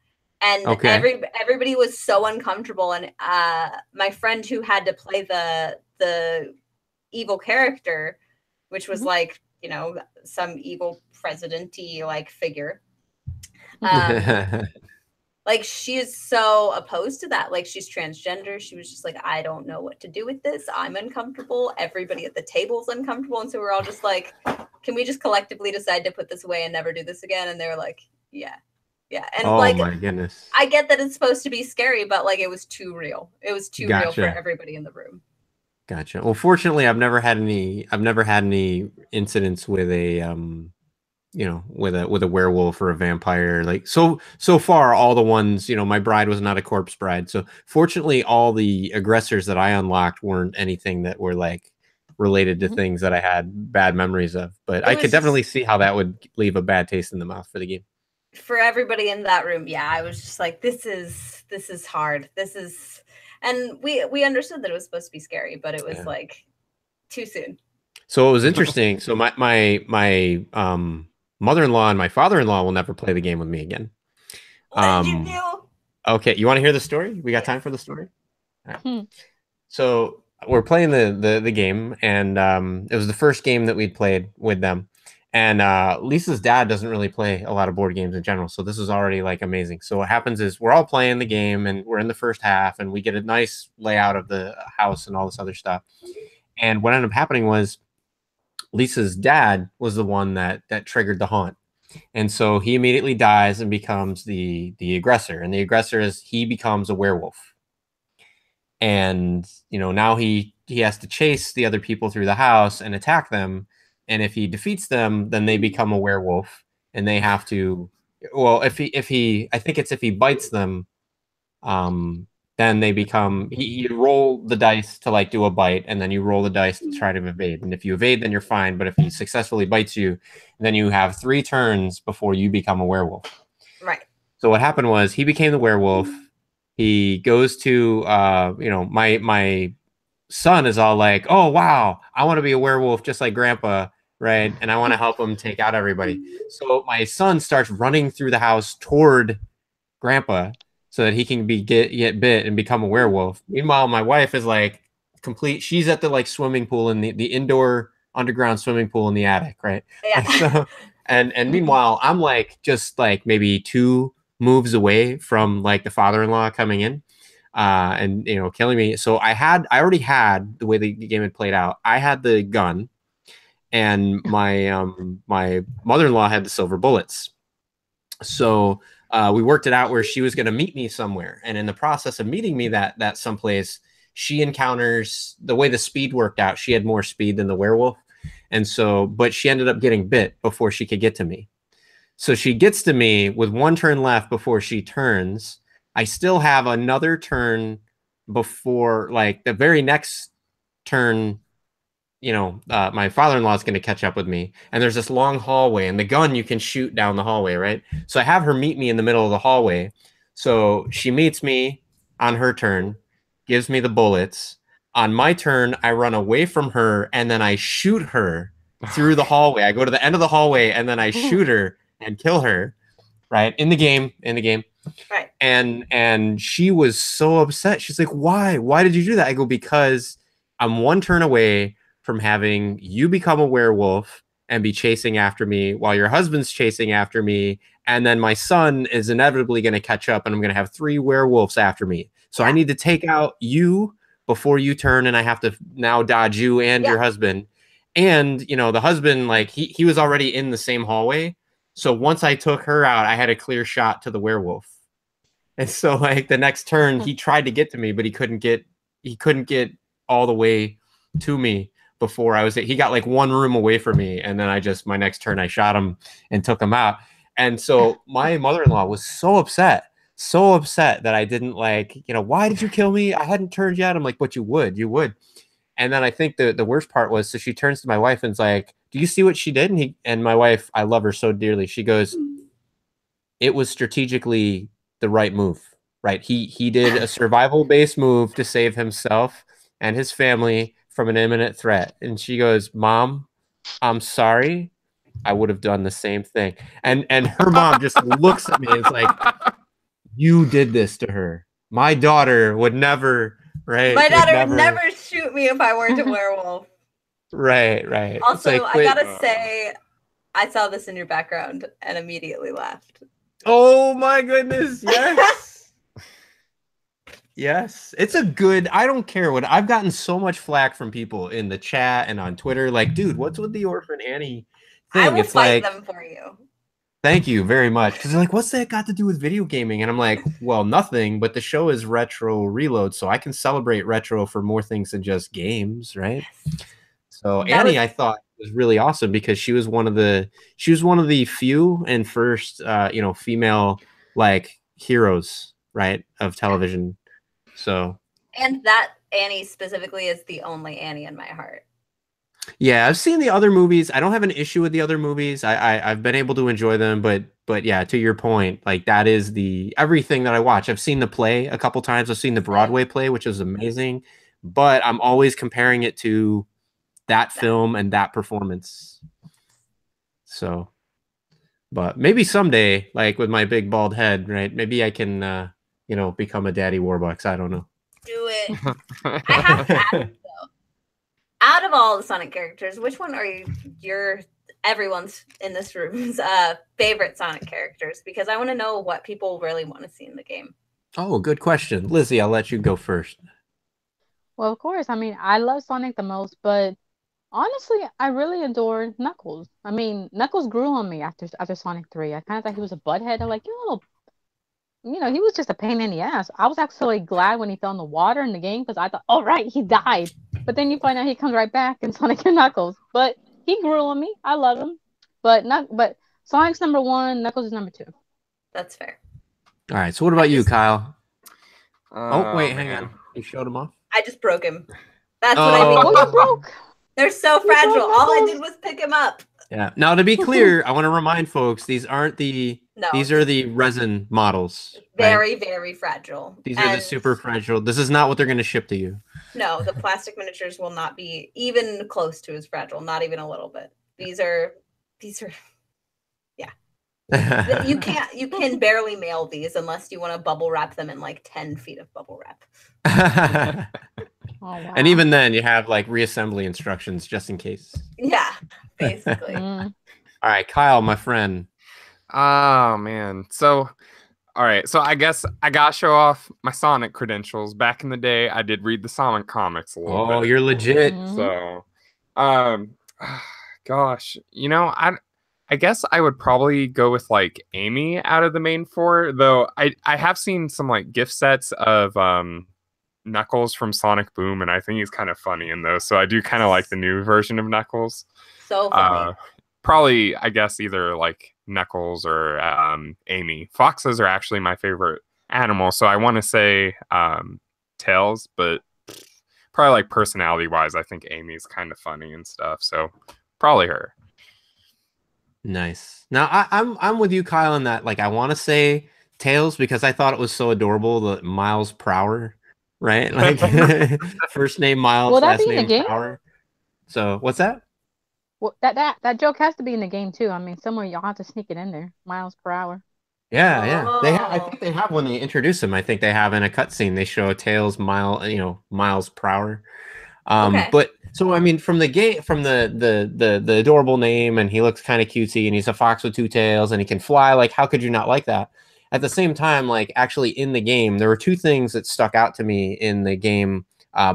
And everybody was so uncomfortable. And my friend who had to play the evil character, which was like, you know, some evil president-y like figure, Like, she is so opposed to that. Like, she's transgender. She was just like, I don't know what to do with this. I'm uncomfortable. Everybody at the table's uncomfortable. And so we're all just like, can we just collectively decide to put this away and never do this again? And they were like, yeah. Yeah. And oh like, my goodness. I get that it's supposed to be scary, but like, it was too real. It was too real for everybody in the room. Gotcha. Well, fortunately, I've never had any incidents with a with a werewolf or a vampire. Like so far, all the ones, my bride was not a corpse bride. So fortunately, all the aggressors that I unlocked weren't anything that were like related to things that I had bad memories of. But I could definitely see how that would leave a bad taste in the mouth for the game. For everybody in that room, yeah, I was just like, this is hard. And we understood that it was supposed to be scary, but it was like too soon. So it was interesting. So my mother-in-law and my father-in-law will never play the game with me again. What did you do? Okay, you want to hear the story? We got time for the story? All right. So we're playing the game, and it was the first game that we'd played with them. And Lisa's dad doesn't really play a lot of board games in general, so this was already like amazing. So what happens is we're all playing the game, and we're in the first half, and we get a nice layout of the house and all this other stuff. And what ended up happening was Lisa's dad was the one that triggered the haunt. And so he immediately dies and becomes the aggressor. And the aggressor is he becomes a werewolf. And, now he has to chase the other people through the house and attack them. And if he defeats them, then they become a werewolf. And they have to, well, if he bites them, then they become, you roll the dice to like do a bite, and then you roll the dice to try to evade. And if you evade, then you're fine. But if he successfully bites you, then you have 3 turns before you become a werewolf. Right. So what happened was he became the werewolf. He goes to, my son is all like, oh, wow, I want to be a werewolf just like grandpa. Right. And I want to help him take out everybody. So my son starts running through the house toward grandpa, so that he can get bit and become a werewolf. Meanwhile, my wife is like she's at the like swimming pool in the indoor underground swimming pool in the attic, right? Yeah. And meanwhile, I'm like just like maybe 2 moves away from like the father-in-law coming in and killing me. So I already had, the way the game had played out, I had the gun, and my my mother-in-law had the silver bullets. So we worked it out where she was going to meet me somewhere. And in the process of meeting me that someplace, she encounters, the way the speed worked out, she had more speed than the werewolf. And so, but she ended up getting bit before she could get to me. So she gets to me with 1 turn left before she turns. I still have another turn before, like the very next turn, my father-in-law is going to catch up with me, and there's this long hallway, and the gun you can shoot down the hallway, right? So I have her meet me in the middle of the hallway. So she meets me on her turn, gives me the bullets. On my turn, I run away from her, and then I shoot her through the hallway. I go to the end of the hallway, and then I shoot her and kill her, right? In the game. Right. And she was so upset. She's like, why did you do that? I go, because I'm 1 turn away from having you become a werewolf and be chasing after me while your husband's chasing after me. And then my son is inevitably going to catch up, and I'm going to have 3 werewolves after me. So I need to take out you before you turn, and I have to now dodge you and your husband. And, the husband, like he was already in the same hallway. So once I took her out, I had a clear shot to the werewolf. And so like the next turn, he tried to get to me, but he couldn't get all the way to me before he got like 1 room away from me. And then my next turn, I shot him and took him out. And so my mother-in-law was so upset that I didn't why did you kill me? I hadn't turned yet. I'm like, but you would. And then I think the worst part was, so she turns to my wife and's like, do you see what she did? And my wife, I love her so dearly. She goes, it was strategically the right move, right? He did a survival-based move to save himself and his family from an imminent threat. And she goes, Mom, I'm sorry. I would have done the same thing. And her mom just looks at me and is like, you did this to her. My daughter would never, right? My daughter would never shoot me if I weren't a werewolf. Right. Also, I gotta say, I saw this in your background and immediately laughed. Oh my goodness, yes. Yes. It's a good, I don't care what, I've gotten so much flack from people in the chat and on Twitter, like, dude, what's with the Orphan Annie I thing? will It's fight like, them for you. thank you very much. Because they're like, what's that got to do with video gaming? And I'm like, well, nothing, but the show is Retro Reload, so I can celebrate retro for more things than just games, right? So That Annie, was I thought was really awesome because she was one of the few and first female like heroes, right, of television. So and that Annie specifically is the only Annie in my heart. yeah, I've seen the other movies. I don't have an issue with the other movies. I've been able to enjoy them, but yeah, to your point, like that is the everything that I watch. I've seen the play a couple times. I've seen the Broadway play, which is amazing, but I'm always comparing it to that film and that performance. So, but maybe someday, like with my big bald head, right? Maybe I can, become a Daddy Warbucks. I don't know. Do it. I have to ask though. Out of all the Sonic characters, which one are everyone's in this room's favorite Sonic characters? Because I want to know what people really want to see in the game. Oh, good question, Lizzie. I'll let you go first. Well, of course. I mean, I love Sonic the most, but honestly, I really adore Knuckles. I mean, Knuckles grew on me after Sonic 3. I kind of thought he was a butthead. I'm like, he was just a pain in the ass. I was actually glad when he fell in the water in the game because I thought, oh, right, he died. But then you find out he comes right back in Sonic and Knuckles. But he grew on me. I love him. But Sonic's number 1, Knuckles is number 2. That's fair. All right. So what about you, Kyle? Oh, wait, man. hang on. You showed him off? I just broke him. That's what I mean. Oh, you broke. They're so fragile. All I did was pick him up. Yeah. Now, to be clear, I want to remind folks these aren't these are the resin models. Very, very fragile. These are the super fragile. This is not what they're going to ship to you. No, the plastic miniatures will not be even close to as fragile. Not even a little bit. These are. Yeah. You can barely mail these unless you want to bubble wrap them in like 10 feet of bubble wrap. Oh, wow. And even then, you have like reassembly instructions just in case. Yeah, basically. All right, Kyle, my friend. Oh, man. So, all right. So I guess I got to show off my Sonic credentials. Back in the day, I did read the Sonic comics a little bit. Oh, you're legit. So, gosh, I guess I would probably go with like Amy out of the main 4, though I have seen some like gift sets of Knuckles from Sonic Boom, and I think he's kind of funny in those. So I do kind of like the new version of Knuckles. So funny. Probably, I guess, either like Knuckles or Amy. Foxes are actually my favorite animal, so I want to say Tails, but probably like personality-wise, I think Amy's kind of funny and stuff. So probably her. Nice. Now I'm with you, Kyle, in that like I want to say Tails because I thought it was so adorable. The Miles Prower, right? Like first name Miles, last name Prower. So what's that? Well, that joke has to be in the game too. I mean, somewhere y'all have to sneak it in there. Miles per hour. Yeah. I think they have when they introduce him. I think they have in a cutscene. They show Tails Miles per hour. Okay. But so I mean, from the game, from the adorable name, and he looks kind of cutesy, and he's a fox with 2 tails, and he can fly. Like, how could you not like that? At the same time, like actually in the game, there were 2 things that stuck out to me in the game,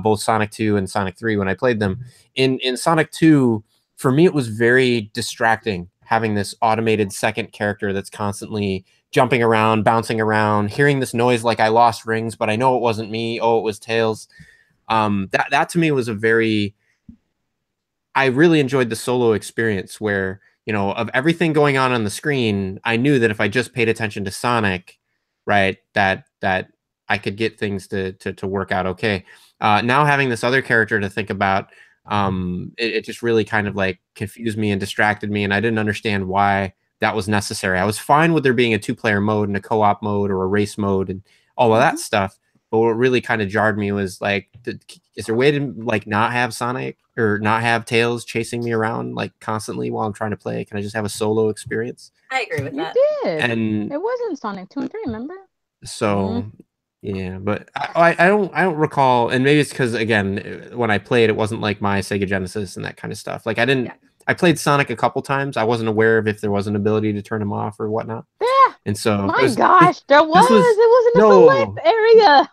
both Sonic 2 and Sonic 3 when I played them. In Sonic 2, for me, it was very distracting having this automated second character that's constantly jumping around, bouncing around, hearing this noise like I lost rings, but I know it wasn't me. Oh, it was Tails. That to me was I really enjoyed the solo experience where, of everything going on the screen, I knew that if I just paid attention to Sonic, right, that I could get things to work out okay. Now having this other character to think about, it just really kind of like confused me and distracted me, and I didn't understand why that was necessary. I was fine with there being a 2-player mode and a co-op mode or a race mode and all of that stuff. But what really kind of jarred me was like, is there a way to like not have Sonic or not have Tails chasing me around like constantly while I'm trying to play? Can I just have a solo experience? I agree with that. You did. And it wasn't Sonic 2 and 3, remember? So yeah, but I don't recall, and maybe it's because again, when I played, it wasn't like my Sega Genesis and that kind of stuff. Like I played Sonic a couple times. I wasn't aware of if there was an ability to turn him off or whatnot. Yeah, And so My gosh, there was. this was It was in the no. select area.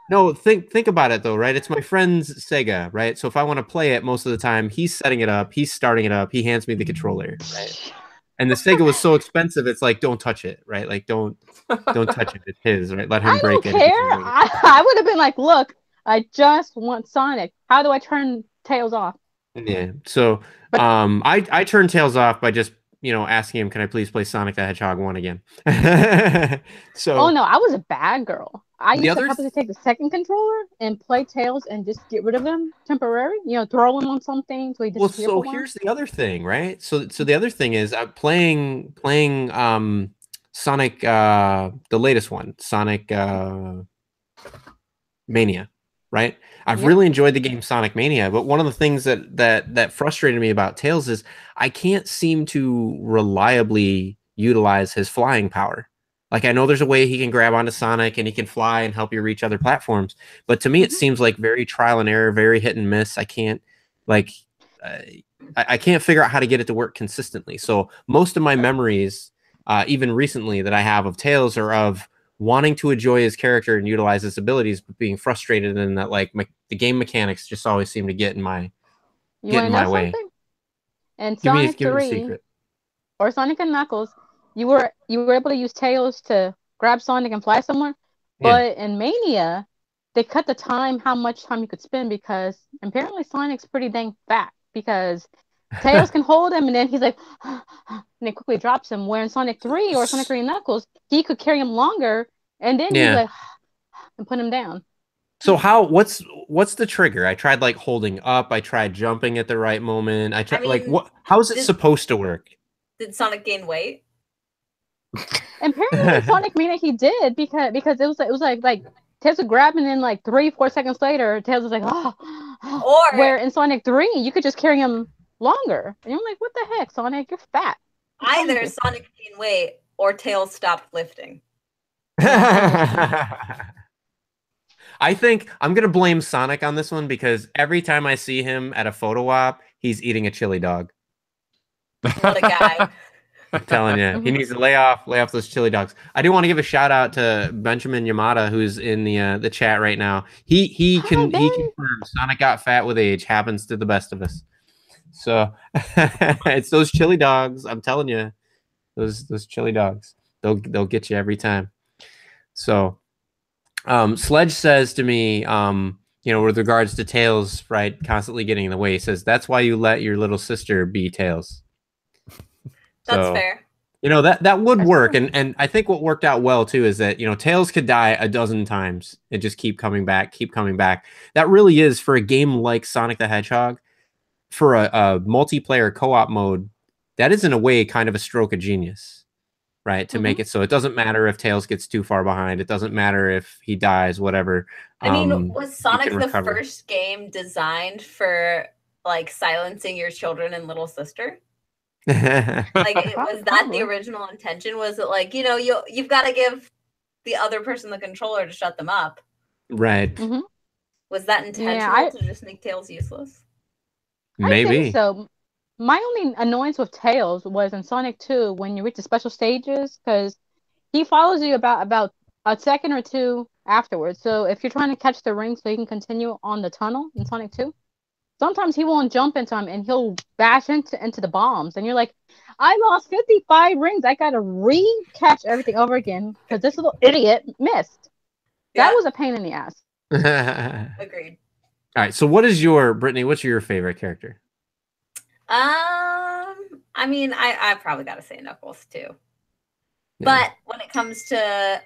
No, think about it though, right? It's my friend's Sega, right? So if I want to play it most of the time, he's setting it up, he's starting it up, he hands me the controller, right? And the Sega was so expensive, it's like don't touch it, right? Like don't touch it. It's his, right? Let him I break don't it if care. he's gonna break it. I would have been like, look, I just want Sonic. How do I turn Tails off? Yeah. So But I turned Tails off by just asking him, can I please play Sonic the Hedgehog 1 again? oh So no, I was a bad girl. I the used to other purposely take the second controller and play Tails and just get rid of him temporary. Throw him on something so he well, disappear so for a while. here's the other thing, right? So the other thing is I'm playing Sonic the latest one, Sonic Mania, right? I've Yep. really enjoyed the game Sonic Mania, but one of the things that frustrated me about Tails is I can't seem to reliably utilize his flying power. Like I know there's a way he can grab onto Sonic and he can fly and help you reach other platforms, but to me it seems like very trial and error, very hit and miss. I can't like I can't figure out how to get it to work consistently. So most of my memories, even recently, that I have of Tails are of wanting to enjoy his character and utilize his abilities, but being frustrated in that like the game mechanics just always seem to get in my You want to know way. something? In Give me Sonic the 3 secret. or Sonic and Knuckles, you were able to use Tails to grab Sonic and fly somewhere. Yeah. But in Mania, they cut the time, how much time you could spend, because apparently Sonic's pretty dang fat. Because Tails can hold him, and then he's like, and then quickly drops him. Where in Sonic 3 or Sonic 3 and Knuckles, he could carry him longer, and then he'd be like, and put him down. So what's the trigger? I tried like holding up. I tried jumping at the right moment. I tried how is it supposed to work? Did Sonic gain weight? Apparently, in Sonic Mania he did because it was like Tails would grab and then like 3-4 seconds later, Tails was like, Or where in Sonic 3 you could just carry him longer, and you're like, what the heck, Sonic, you're fat. Either Sonic gained weight or Tails stopped lifting. I think I'm gonna blame Sonic on this one because every time I see him at a photo op, he's eating a chili dog. What a guy. I'm telling you, he needs to lay off those chili dogs. I do want to give a shout out to Benjamin Yamada, who's in the chat right now. He confirms Sonic got fat with age. Happens to the best of us. So it's those chili dogs. I'm telling you, those chili dogs. They'll get you every time. So, Sledge says to me, with regards to Tails, right, constantly getting in the way. He says that's why you let your little sister be Tails. That's fair. That would work, and I think what worked out well too is that Tails could die a dozen times and just keep coming back. That really is, for a game like Sonic the Hedgehog, for a multiplayer co-op mode, that is in a way kind of a stroke of genius, right? To make it so it doesn't matter if Tails gets too far behind, it doesn't matter if he dies, whatever. I mean, was Sonic the first game designed for like silencing your children and little sister? Like, was that the original intention? Was it like, you've got to give the other person the controller to shut them up? Right. Was that intentional to just make Tails useless? Maybe. I think so. My only annoyance with Tails was in Sonic 2 when you reach the special stages, because he follows you about a second or two afterwards. So if you're trying to catch the ring so you can continue on the tunnel in Sonic 2, sometimes he won't jump into him and he'll bash into the bombs. And you're like, I lost 55 rings. I got to re-catch everything over again because this little idiot missed. Yeah. That was a pain in the ass. Agreed. All right. So Brittany, what's your favorite character? I mean, I probably got to say Knuckles too. Yeah. But when it comes to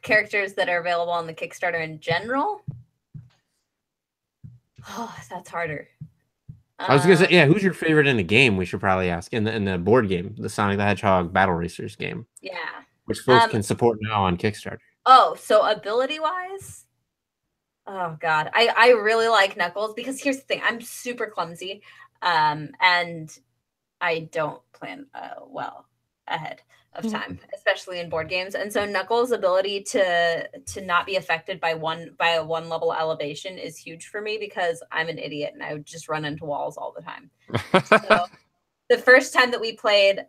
characters that are available on the Kickstarter in general, that's harder. I was gonna say, yeah, who's your favorite in the game? We should probably ask in the board game, the Sonic the Hedgehog Battle Racers game. Yeah, which folks can support now on Kickstarter. Oh, so ability wise, oh god, I really like Knuckles because here's the thing: I'm super clumsy, and I don't plan well ahead of time, especially in board games. And so Knuckles' ability to not be affected by a one level elevation is huge for me because I'm an idiot and I would just run into walls all the time. So the first time that we played,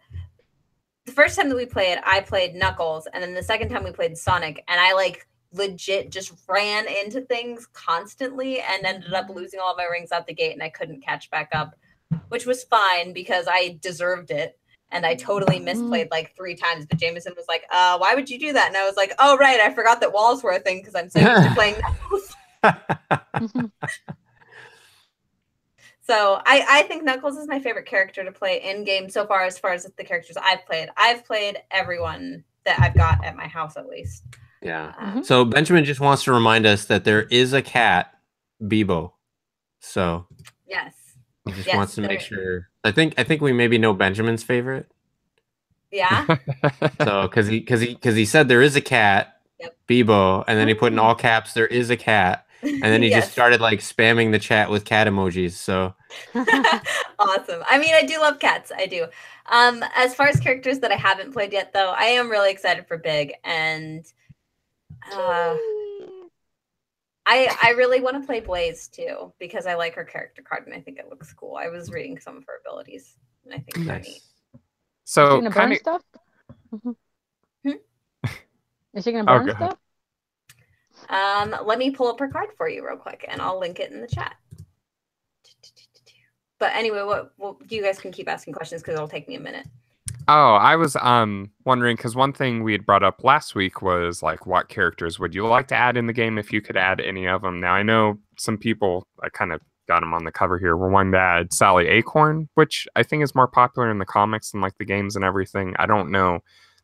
the first time that we played, I played Knuckles, and then the second time we played Sonic, and I like legit just ran into things constantly and ended up losing all my rings out the gate, and I couldn't catch back up, which was fine because I deserved it. And I totally misplayed like 3 times. But Jameson was like, why would you do that? And I was like, oh, right. I forgot that walls were a thing because I'm so used to playing Knuckles. So I think Knuckles is my favorite character to play in game so far as the characters I've played. I've played everyone that I've got at my house at least. Yeah. So Benjamin just wants to remind us that there is a cat, Bebo. So yes. He just wants to make sure. I think we maybe know Benjamin's favorite. Yeah. So because he said there is a cat, Bebo, and then he put in all caps there is a cat, and then he just started like spamming the chat with cat emojis. So awesome. I mean, I do love cats. I do. As far as characters that I haven't played yet, though, I am really excited for Big, and I really want to play Blaze too because I like her character card and I think it looks cool. I was reading some of her abilities and I think they're neat. So is she gonna burn stuff? Is she gonna burn stuff? Let me pull up her card for you real quick and I'll link it in the chat. But anyway, what you guys can keep asking questions because it'll take me a minute. Oh, I was wondering because one thing we had brought up last week was like, what characters would you like to add in the game if you could add any of them? Now I know some people, I kind of got them on the cover here, were wanting to add Sally Acorn, which I think is more popular in the comics and like the games and everything. I don't know.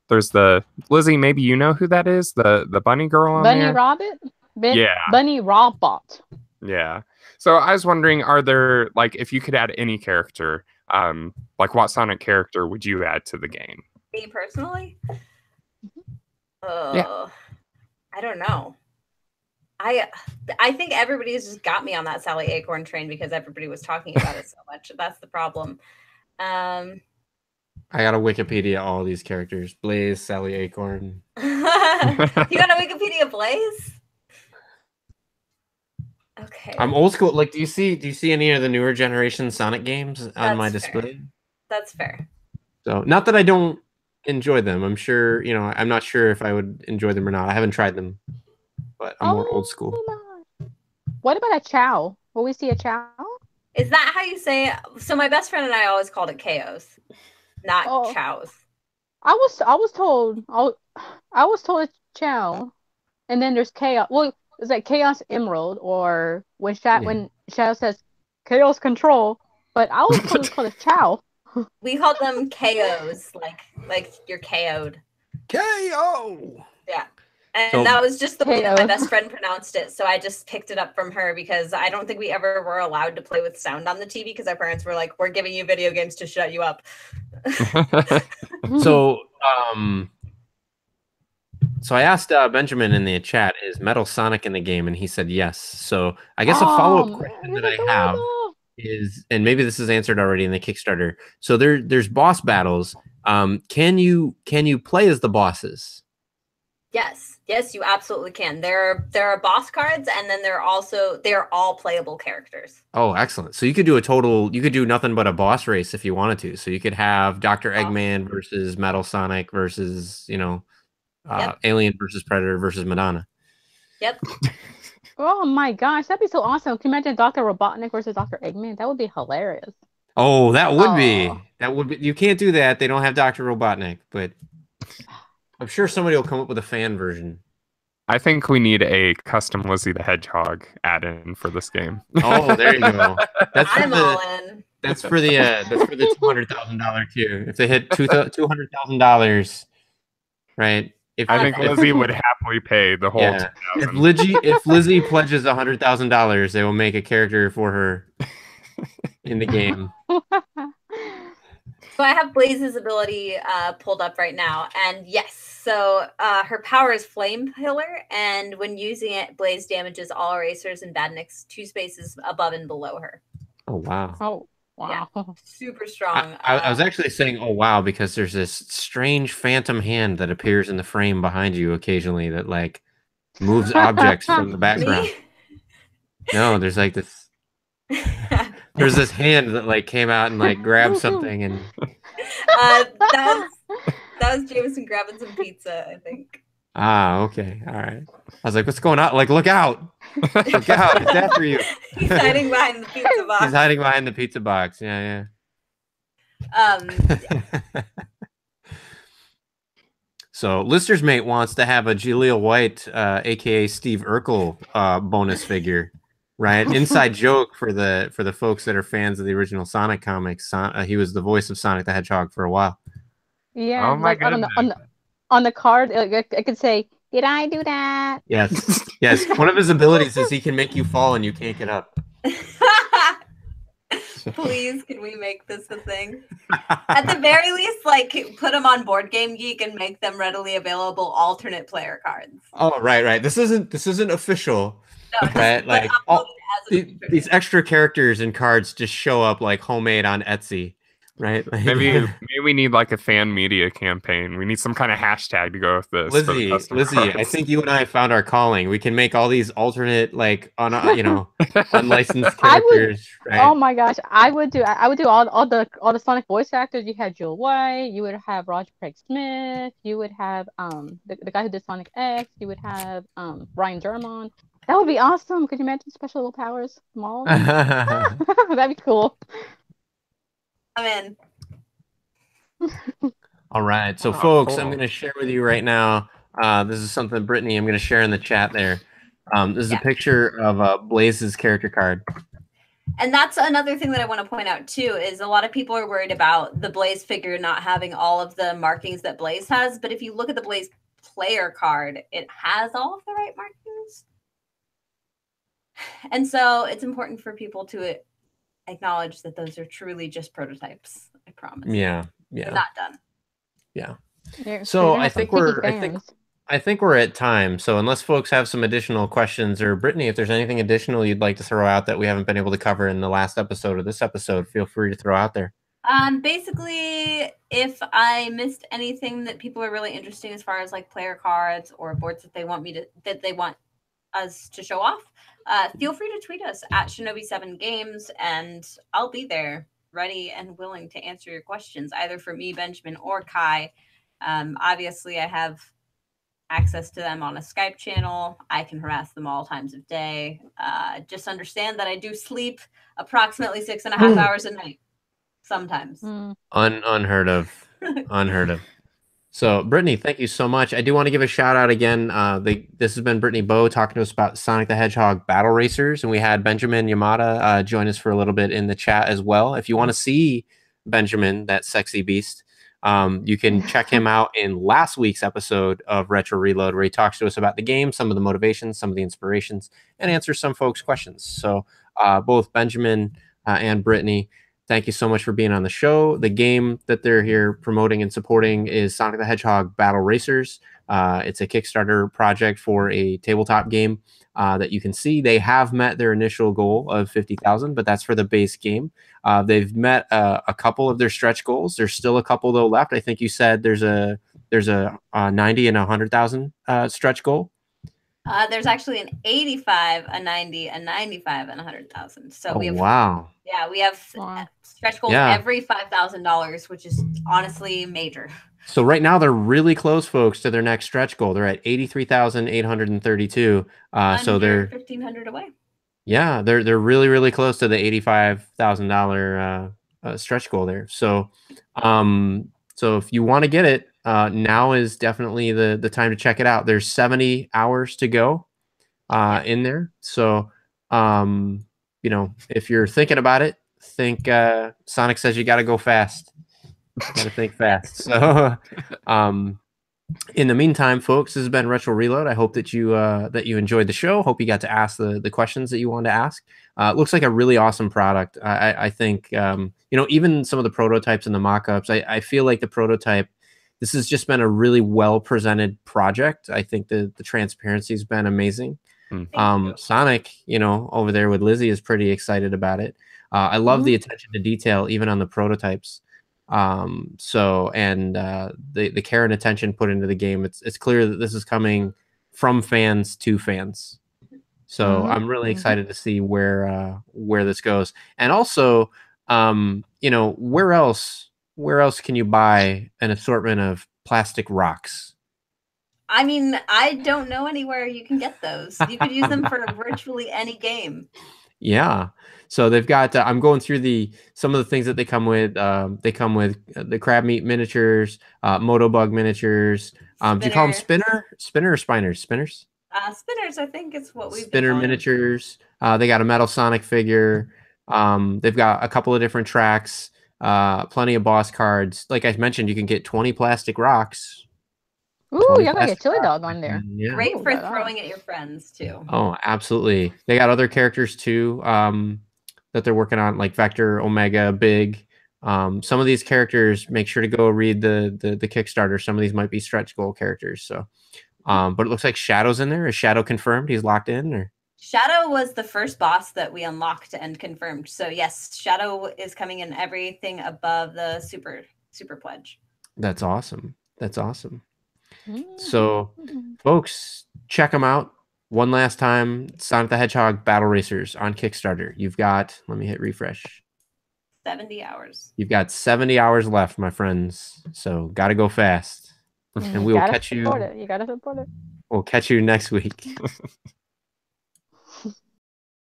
There's the Lizzie. Maybe you know who that is? The bunny girl on Bunny there. Rabbit. Yeah. Bunny Robot. Yeah. So I was wondering, are there like if you could add any character? Like what Sonic character would you add to the game? Me personally? Yeah. I don't know. I think everybody's just got me on that Sally Acorn train because everybody was talking about it so much. That's the problem. I got to Wikipedia all these characters. Blaze, Sally Acorn. You got a Wikipedia Blaze? Okay. I'm old school. Like, do you see any of the newer generation Sonic games on my display? Fair. That's fair. So, not that I don't enjoy them. I'm sure, I'm not sure if I would enjoy them or not. I haven't tried them, but I'm more old school. What about a Chow? Will we see a Chow? Is that how you say it? So my best friend and I always called it Chaos, not Chows. I was told it's Chow, and then there's Chaos. Well, it's like Chaos Emerald, or when Shadow says Chaos Control, but I was told it was called a Chow. We called them KOs, like you're KO'd. KO. Yeah. And that was just the way that my best friend pronounced it. So I just picked it up from her because I don't think we ever were allowed to play with sound on the TV because our parents were like, we're giving you video games to shut you up. So I asked Benjamin in the chat, is Metal Sonic in the game? And he said yes. So I guess a follow-up question that I have is, and maybe this is answered already in the Kickstarter. So there's boss battles. Can you play as the bosses? Yes, you absolutely can. There are boss cards, and then they're all playable characters. Oh, excellent! So you could do nothing but a boss race if you wanted to. So you could have Dr. Eggman versus Metal Sonic versus Alien versus Predator versus Madonna. Yep. Oh my gosh, that'd be so awesome! Can you imagine Dr. Robotnik versus Dr. Eggman? That would be hilarious. Oh, that would be. That would be. You can't do that. They don't have Dr. Robotnik, but I'm sure somebody will come up with a fan version. I think we need a custom Lizzie the Hedgehog add-in for this game. Oh, there you go. I'm all in. That's for the $200,000 tier. If they hit $200,000, right? I think Lizzie would happily pay the whole. Yeah. If Lizzie pledges $100,000, they will make a character for her in the game. So I have Blaze's ability pulled up right now, and yes, so her power is Flame Pillar, and when using it, Blaze damages all erasers and badniks 2 spaces above and below her. Oh wow! Oh wow! Yeah, super strong. I was actually saying, oh wow, because there's this strange phantom hand that appears in the frame behind you occasionally that like moves objects from the background. Me? No, there's like this. There's this hand that like came out and like grabbed something and That was Jameson grabbing some pizza, I think. Ah, okay. All right. I was like, what's going on? Like, look out. Look out. It's after you. He's hiding behind the pizza box. He's hiding behind the pizza box. Yeah. So Lister's mate wants to have a Jaleel White, aka Steve Urkel, bonus figure, right? Inside joke for the folks that are fans of the original Sonic comics. He was the voice of Sonic the Hedgehog for a while. Yeah, Oh my like on goodness. the card, I could say, "Did I do that?" Yes. One of his abilities is he can make you fall and you can't get up. Please, can we make this a thing? At the very least, like put them on Board Game Geek and make them readily available alternate player cards. Oh, right. This isn't official. No, Right? Like these extra. extra characters and cards just show up like homemade on Etsy, right? Like, Maybe we need like a fan media campaign. We need some kind of hashtag to go with this. Lizzie, I think you and I found our calling. We can make all these alternate, like unlicensed characters. Right? Oh my gosh, I would do all the Sonic voice actors. You had Jill White, you would have Roger Craig Smith, you would have the guy who did Sonic X, you would have Ryan Germon. That would be awesome. Could you imagine special little powers from all of them? That'd be cool. I'm in. All right, so folks, cool. I'm going to share with you right now. This is something, Brittany, I'm going to share in the chat there. This is a picture of Blaze's character card. And that's another thing that I want to point out too, is a lot of people are worried about the Blaze figure not having all of the markings that Blaze has. But if you look at the Blaze player card, it has all of the right markings. And so it's important for people to acknowledge that those are truly just prototypes. I promise. Yeah. They're not done. Yeah. So I think we're at time. So unless folks have some additional questions, or Brittany, if there's anything additional you'd like to throw out that we haven't been able to cover in the last episode or this episode, feel free to throw out there. Basically, if I missed anything that people are really interesting as far as like player cards or boards that they want us to show off, feel free to tweet us at Shinobi7Games, and I'll be there ready and willing to answer your questions, either for me, Benjamin, or Kai. Obviously, I have access to them on a Skype channel. I can harass them all times of day. Just understand that I do sleep approximately 6.5 hours a night, sometimes. Unheard of. Unheard of. So, Brittany, thank you so much. I do want to give a shout out again. This has been Brittany Bowe talking to us about Sonic the Hedgehog Battle Racers, and we had Benjamin Yamada join us for a little bit in the chat as well. If you want to see Benjamin, that sexy beast, you can check him out in last week's episode of Retro Reload, where he talks to us about the game, some of the motivations, some of the inspirations, and answers some folks' questions. So, both Benjamin and Brittany, thank you so much for being on the show. The game that they're here promoting and supporting is Sonic the Hedgehog Battle Racers. It's a Kickstarter project for a tabletop game that you can see. They have met their initial goal of 50,000, but that's for the base game. They've met a couple of their stretch goals. There's still a couple though left. I think you said there's a 90 and 100,000 stretch goal. There's actually an 85, a 90, a 95, and 100,000. So we have wow. Yeah, we have stretch goals every $5,000, which is honestly major. So right now they're really close, folks, to their next stretch goal. They're at 83,832. So they're 1,500 away. Yeah, they're really, really close to the $85,000 stretch goal there. So, so if you want to get it, now is definitely the time to check it out. There's 70 hours to go in there. So, if you're thinking about it, Sonic says you got to go fast. Got to think fast. So, in the meantime, folks, this has been Retro Reload. I hope that you enjoyed the show. Hope you got to ask the questions that you wanted to ask. It looks like a really awesome product. I think, even some of the prototypes and the mock-ups, I feel like the prototype, this has just been a really well-presented project. I think the transparency has been amazing. Sonic, over there with Lizzie is pretty excited about it. I love the attention to detail, even on the prototypes. The care and attention put into the game, it's clear that this is coming from fans to fans. So I'm really excited to see where this goes. And also, where else can you buy an assortment of plastic rocks. I mean, I don't know anywhere you can get those. You could use them for virtually any game. Yeah. So they've got. I'm going through some of the things that they come with. They come with the crab meat miniatures, Motobug miniatures. Do you call them spinner or spiners? Spinners. Spinners, I think is what we've Spinner been miniatures. They got a Metal Sonic figure. They've got a couple of different tracks. Plenty of boss cards. Like I mentioned, you can get 20 plastic rocks. Ooh, y'all gotta get Chili Dog on there. Yeah. Great for throwing at your friends too. Oh, absolutely. They got other characters too that they're working on, like Vector, Omega, Big. Some of these characters, make sure to go read the Kickstarter. Some of these might be stretch goal characters. So, but it looks like Shadow's in there. Is Shadow confirmed? He's locked in, or Shadow was the first boss that we unlocked and confirmed. So yes, Shadow is coming in everything above the super pledge. That's awesome. That's awesome. So, folks, check them out one last time. Sonic the Hedgehog Battle Racers on Kickstarter. You've got, let me hit refresh. 70 hours. You've got 70 hours left, my friends. So, got to go fast. And we will catch you. You gotta support it. We'll catch you next week.